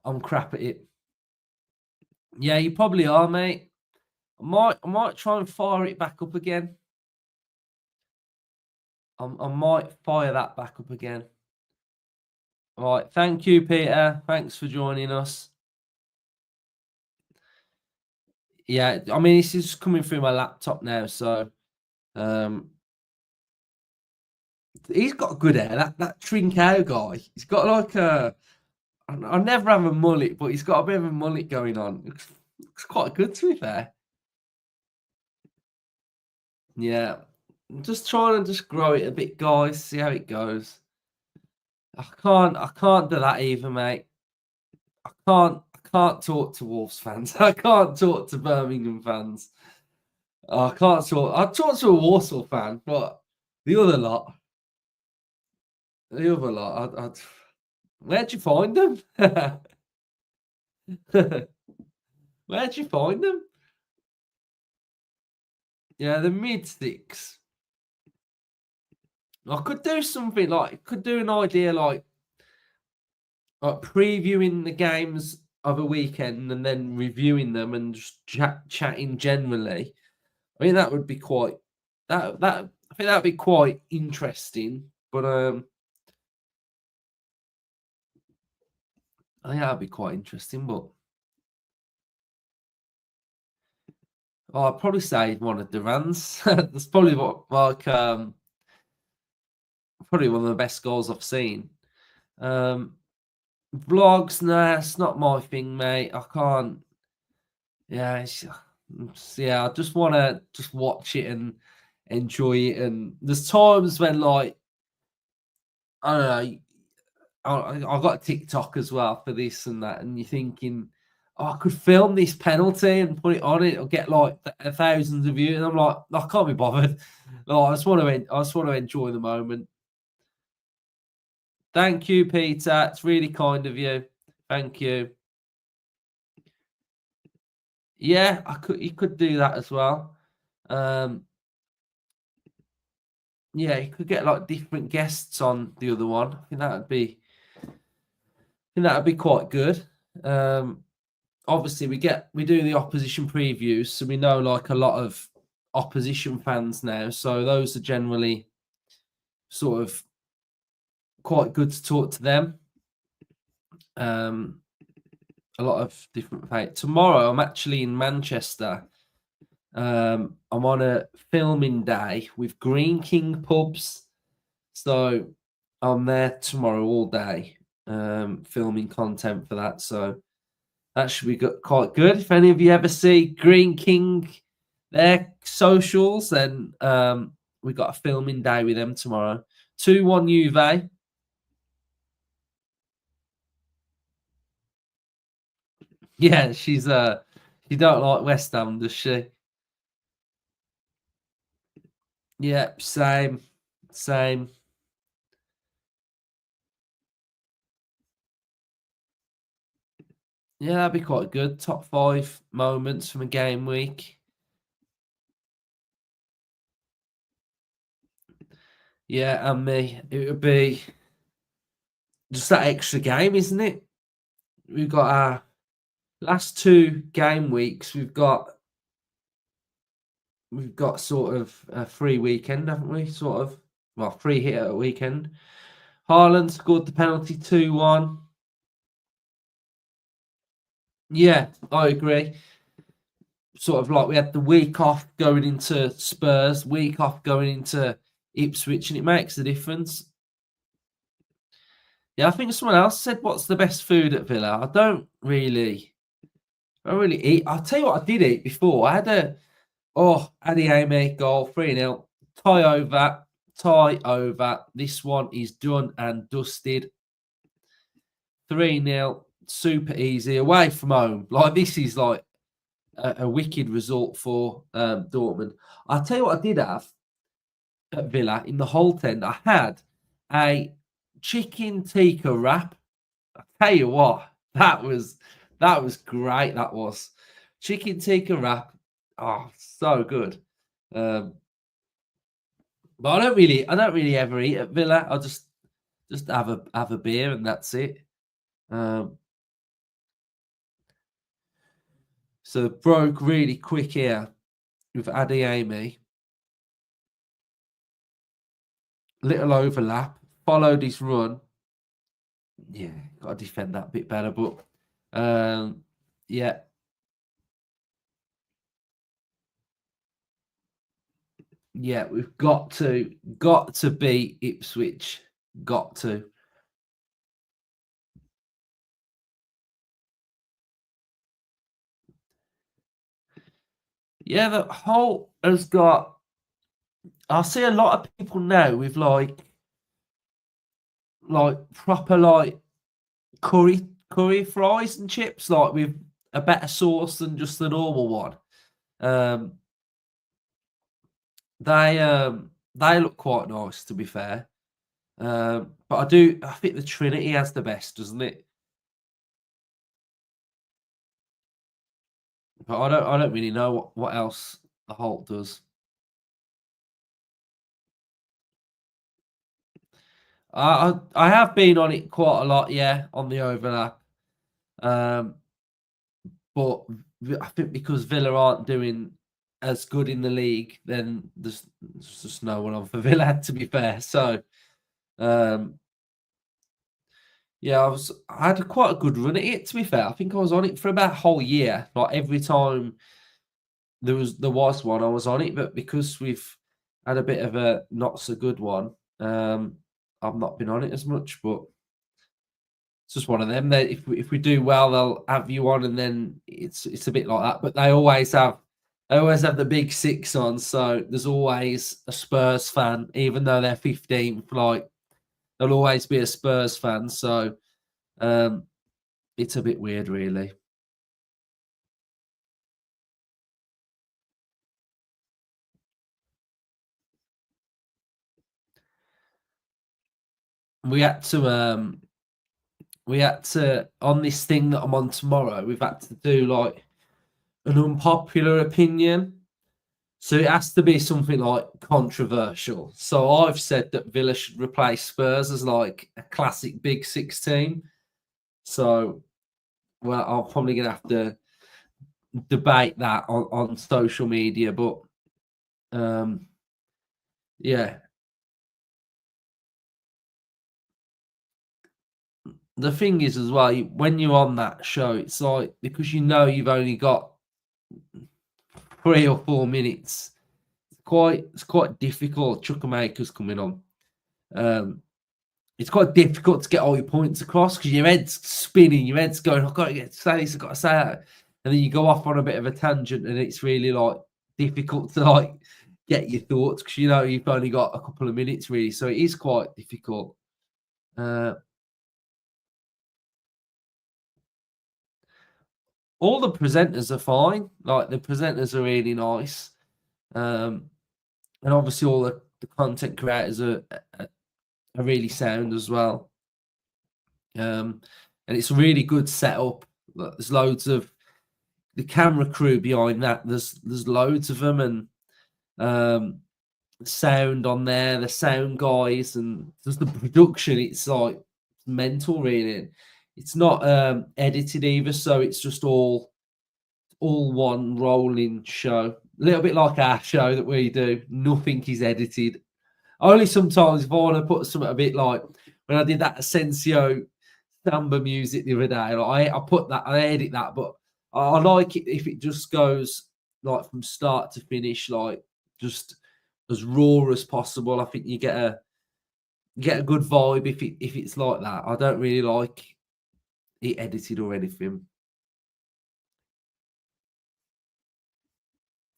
I'm crap at it. Yeah, you probably are, mate. I might try and fire it back up again. I might fire that back up again. All right, thank you, Peter. Thanks for joining us. Yeah, I mean, this is coming through my laptop now, so he's got good hair. That Trincao guy, he's got like I never have a mullet, but he's got a bit of a mullet going on. Looks quite good, to be fair. Yeah, I'm just trying to just grow it a bit, guys. See how it goes. I can't do that either, mate. I can't talk to Wolves fans. I can't talk to Birmingham fans. I can't talk. I talk to a Warsaw fan, but the other lot, where'd you find them? Where'd you find them? Yeah, the mid six. I could do something like, could do an idea like previewing the games of a weekend and then reviewing them and just chatting generally. I mean, that would be quite that I think that would be quite interesting. But I think that'd be quite interesting. But I'd probably say one of Duran's. That's probably what like probably one of the best goals I've seen. Vlogs, nah, it's not my thing, mate. I can't. Yeah, yeah. I just want to just watch it and enjoy it. And there's times when like I don't know. I got a TikTok as well for this and that, and you're thinking, oh, I could film this penalty and put it on it. It'll get like thousands of views. And I'm like, I can't be bothered. No, I just want to enjoy the moment. Thank you, Peter. It's really kind of you. Thank you. Yeah, you could do that as well. Yeah, you could get like different guests on the other one. I think that'd be quite good. Obviously we do the opposition previews, so we know like a lot of opposition fans now. So those are generally sort of quite good to talk to them. A lot of different. Tomorrow I'm actually in Manchester. I'm on a filming day with Green King Pubs, so I'm there tomorrow all day, filming content for that. So that should be quite good. If any of you ever see Green King, their socials, then we got a filming day with them tomorrow. 2-1 Juve. Yeah, she don't like West Ham, does she? Yeah, same. Yeah, that'd be quite good. Top 5 moments from a game week. Yeah, and me. It would be just that extra game, isn't it? We've got our last 2 game weeks. We've got sort of a free weekend, haven't we? Sort of, well, free hit at a weekend. Haaland scored the penalty 2-1. Yeah, I agree. Sort of like we had the week off going into Spurs, week off going into Ipswich, and it makes a difference. Yeah, I think someone else said, "What's the best food at Villa?" I don't really eat. I'll tell you what I did eat before. I had a Adiame goal, 3-0. Tie over. This one is done and dusted. 3-0, super easy, away from home. Like, this is like a wicked result for Dortmund. I'll tell you what I did have at Villa in the whole tent. I had a chicken tikka wrap. I tell you what, that was great. That was chicken tikka wrap. Oh, so good. But I don't really ever eat at Villa. I just have a beer and that's it. So broke really quick here with Adiame. Little overlap. Followed his run. Yeah, got to defend that a bit better, but yeah. Yeah, we've got to beat Ipswich. Got to. Yeah, the Holt has got. I see a lot of people now with like proper like curry fries and chips, like with a better sauce than just the normal one. They look quite nice, to be fair. But I think the Trinity has the best, doesn't it? But I don't really know what else the Holt does. I have been on it quite a lot, yeah, on the overlap. But I think because Villa aren't doing as good in the league, then there's just no one on for Villa, to be fair. So, yeah, I had quite a good run at it, to be fair. I think I was on it for about a whole year. Like, every time there was one, I was on it. But because we've had a bit of a not so good one, I've not been on it as much. But it's just one of them. That if we do well, they'll have you on, and then it's a bit like that. But they always have the big six on. So there's always a Spurs fan, even though they're 15th. Like, there'll always be a Spurs fan. So it's a bit weird, really. We had to on this thing that I'm on tomorrow. We've had to do like an unpopular opinion. So it has to be something like controversial. So I've said that Villa should replace Spurs as like a classic Big Six team. So, well, I'm probably going to have to debate that on social media. But, yeah. The thing is as well, when you're on that show, it's like, because you know you've only got 3 or 4 minutes, it's quite difficult. Chuckamaker's coming on. It's quite difficult to get all your points across because your head's spinning, your head's going, I've got to say this, I've got to say that. And then you go off on a bit of a tangent and it's really like difficult to like get your thoughts because you know you've only got a couple of minutes really. So it is quite difficult. All the presenters are fine. Like, the presenters are really nice. And obviously all the content creators are really sound as well. And it's a really good setup. There's loads of the camera crew behind that. There's loads of them, and sound on there, the sound guys, and there's the production. It's like mental, really. It's not edited either, so it's just all one rolling show. A little bit like our show that we do. Nothing is edited. Only sometimes if I want to put something a bit like when I did that Asensio samba music the other day, like I put that, I edit that, but I like it if it just goes like from start to finish, like just as raw as possible. I think you get a good vibe if it's like that. I don't really like it edited or anything.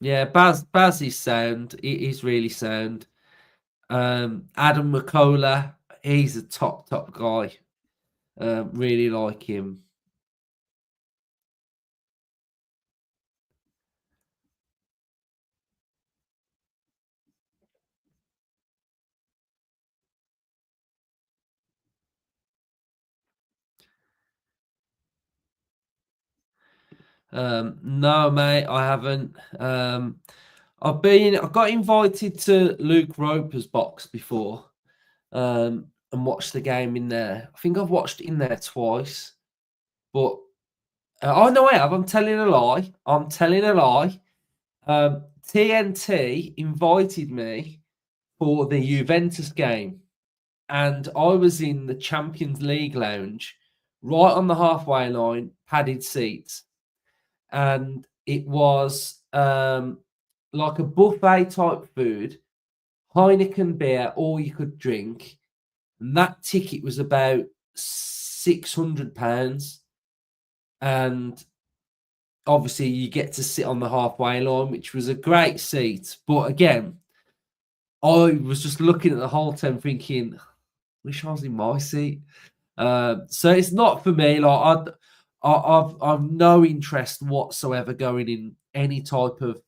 Yeah, Baz is sound. It is really sound. Adam McCullough, he's a top guy. Really like him. No, mate, I haven't. I got invited to Luke Roper's box before, and watched the game in there. I think I've watched it in there twice, but oh no, I have. I'm telling a lie. I'm telling a lie. TNT invited me for the Juventus game, and I was in the Champions League lounge, right on the halfway line, padded seats, and it was like a buffet type food, Heineken beer, all you could drink, and that ticket was about £600, and obviously you get to sit on the halfway line, which was a great seat. But again, I was just looking at the whole time thinking, wish I was in my seat. So it's not for me. Like I've no interest whatsoever going in any type of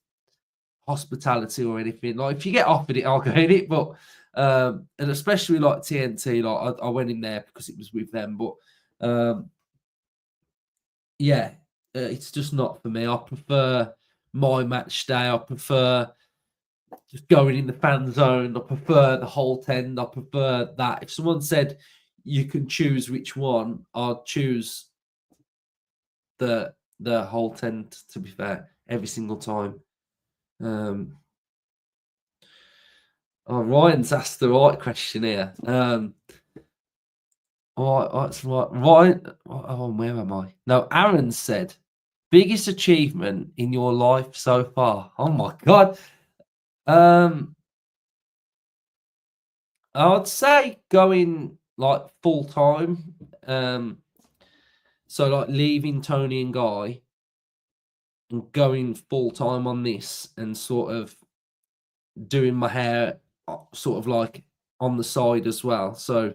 hospitality or anything. Like if you get offered it, I'll go in it. But and especially like TNT, like I went in there because it was with them. But yeah, it's just not for me. I prefer my match day. I prefer just going in the fan zone. I prefer the whole 10. I prefer that. If someone said you can choose which one, I'd choose the whole 10, to be fair, every single time. Oh, Ryan's asked the right question here. That's right. Ryan, oh, where am I? No, Aaron said, biggest achievement in your life so far. Oh my god. I'd say going like full time. So like leaving Tony and Guy and going full time on this and sort of doing my hair sort of like on the side as well. So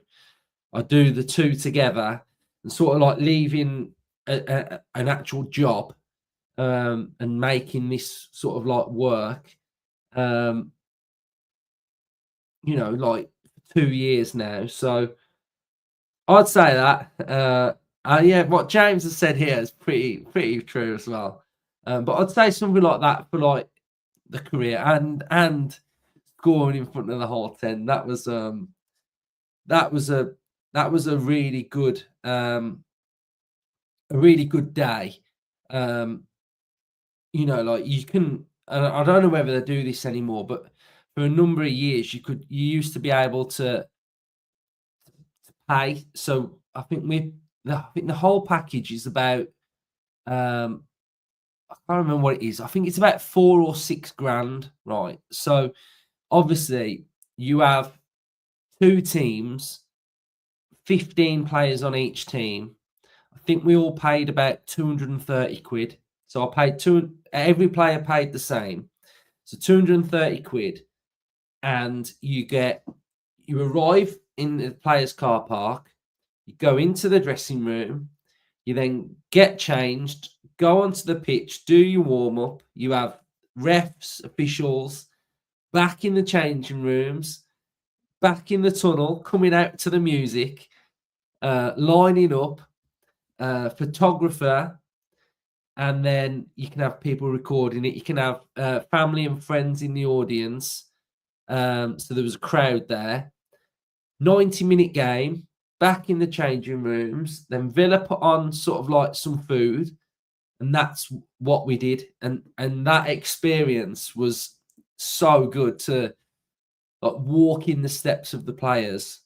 I do the two together and sort of like leaving an actual job and making this sort of like work. Like 2 years now. So I'd say that. Yeah, what James has said here is pretty true as well. But I'd say something like that for like the career and scoring in front of the whole 10. That was a really good day. Like you can, I don't know whether they do this anymore, but for a number of years you used to be able to pay. So I think the whole package is about I can't remember what it is. I think it's about 4 or 6 grand, right? So obviously you have 2 teams, 15 players on each team. I think we all paid about 230 quid. So I paid every player paid the same. So 230 quid. And you arrive in the players' car park, you go into the dressing room, you then get changed, go onto the pitch, do your warm up. You have refs, officials back in the changing rooms, back in the tunnel, coming out to the music, lining up, photographer, and then you can have people recording it. You can have family and friends in the audience. So there was a crowd there. 90-minute game, back in the changing rooms. Then Villa put on sort of like some food, and that's what we did. And that experience was so good to like walk in the steps of the players.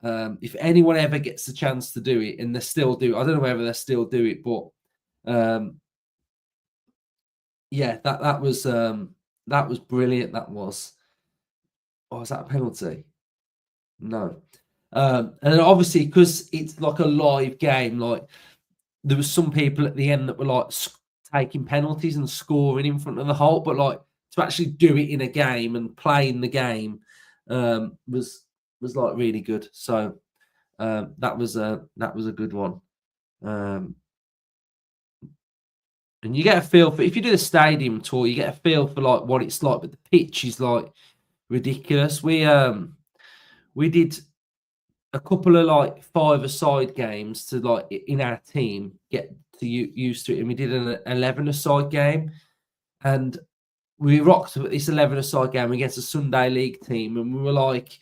If anyone ever gets the chance to do it, and they still do, I don't know whether they still do it, but yeah, that was brilliant. That was. Oh, is that a penalty? No. And then obviously, because it's like a live game, like there was some people at the end that were like taking penalties and scoring in front of the hole, but like to actually do it in a game and play in the game was like really good. So that was a good one. And you get a feel for, if you do the stadium tour, you get a feel for like what it's like, but the pitch is like ridiculous. We did a couple of like 5-a-side games to like in our team get to used to it, and we did an 11-a-side game, and we rocked this 11-a-side game against a Sunday League team, and we were like,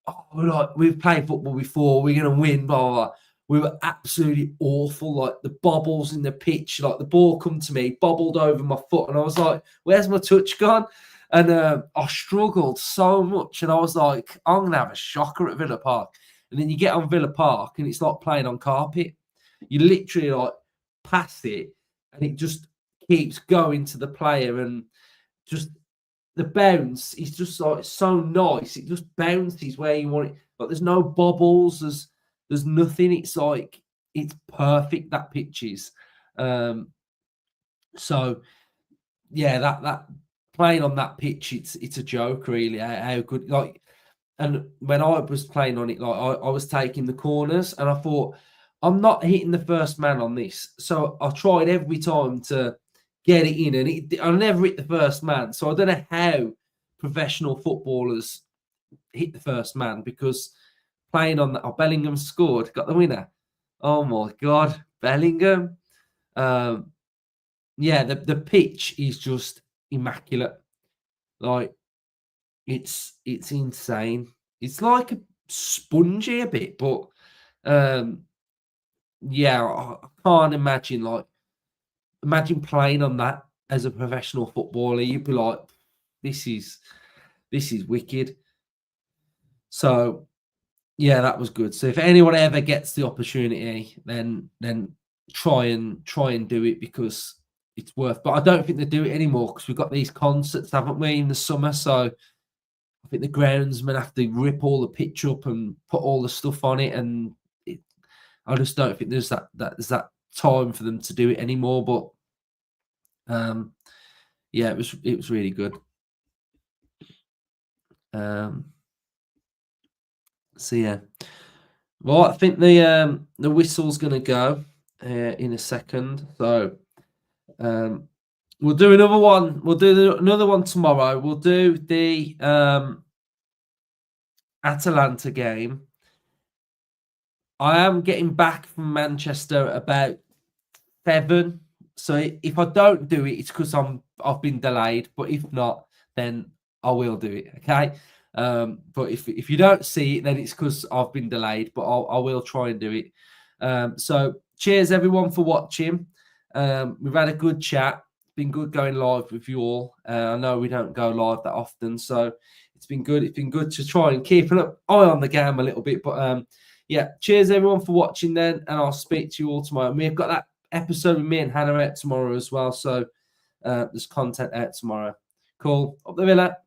oh, we've played football before, we're gonna win, blah, blah, blah. We were absolutely awful. Like the bobbles in the pitch, like the ball come to me, bobbled over my foot, and I was like, "Where's my touch gone?" And I struggled so much, and I was like, "I'm gonna have a shocker at Villa Park." And then you get on Villa Park, and it's like playing on carpet. You literally like pass it, and it just keeps going to the player, and just the bounce is just like so nice. It just bounces where you want it. But there's no bobbles. There's nothing. It's like it's perfect, that pitch is. So yeah, that playing on that pitch, it's a joke really. How good, like, and when I was playing on it, like I was taking the corners, and I thought I'm not hitting the first man on this. So I tried every time to get it in, and I never hit the first man. So I don't know how professional footballers hit the first man, because playing on that, Bellingham scored, got the winner. Oh my God, Bellingham. Yeah, the pitch is just immaculate. Like it's insane. It's like a spongy a bit, but yeah, I can't imagine playing on that as a professional footballer. You'd be like, this is wicked. So yeah, that was good. So if anyone ever gets the opportunity, then try and do it, because it's worth. But I don't think they do it anymore, because we've got these concerts, haven't we, in the summer? So I think the groundsmen have to rip all the pitch up and put all the stuff on it, and I just don't think there's that time for them to do it anymore. But yeah, it was really good. So yeah. Well, I think the whistle's going to go in a second. So we'll do another one. We'll do another one tomorrow. We'll do the Atalanta game. I am getting back from Manchester about 7. So if I don't do it, it's because I've been delayed. But if not, then I will do it. Okay. But if you don't see it, then it's because I've been delayed, but I will try and do it. So cheers everyone for watching. We've had a good chat. It's been good going live with you all. I know we don't go live that often, so it's been good. It's been good to try and keep an eye on the game a little bit. But yeah, cheers everyone for watching then, and I'll speak to you all tomorrow. And we've got that episode with me and Hannah out tomorrow as well, so there's content out tomorrow. Cool. Up the Villa.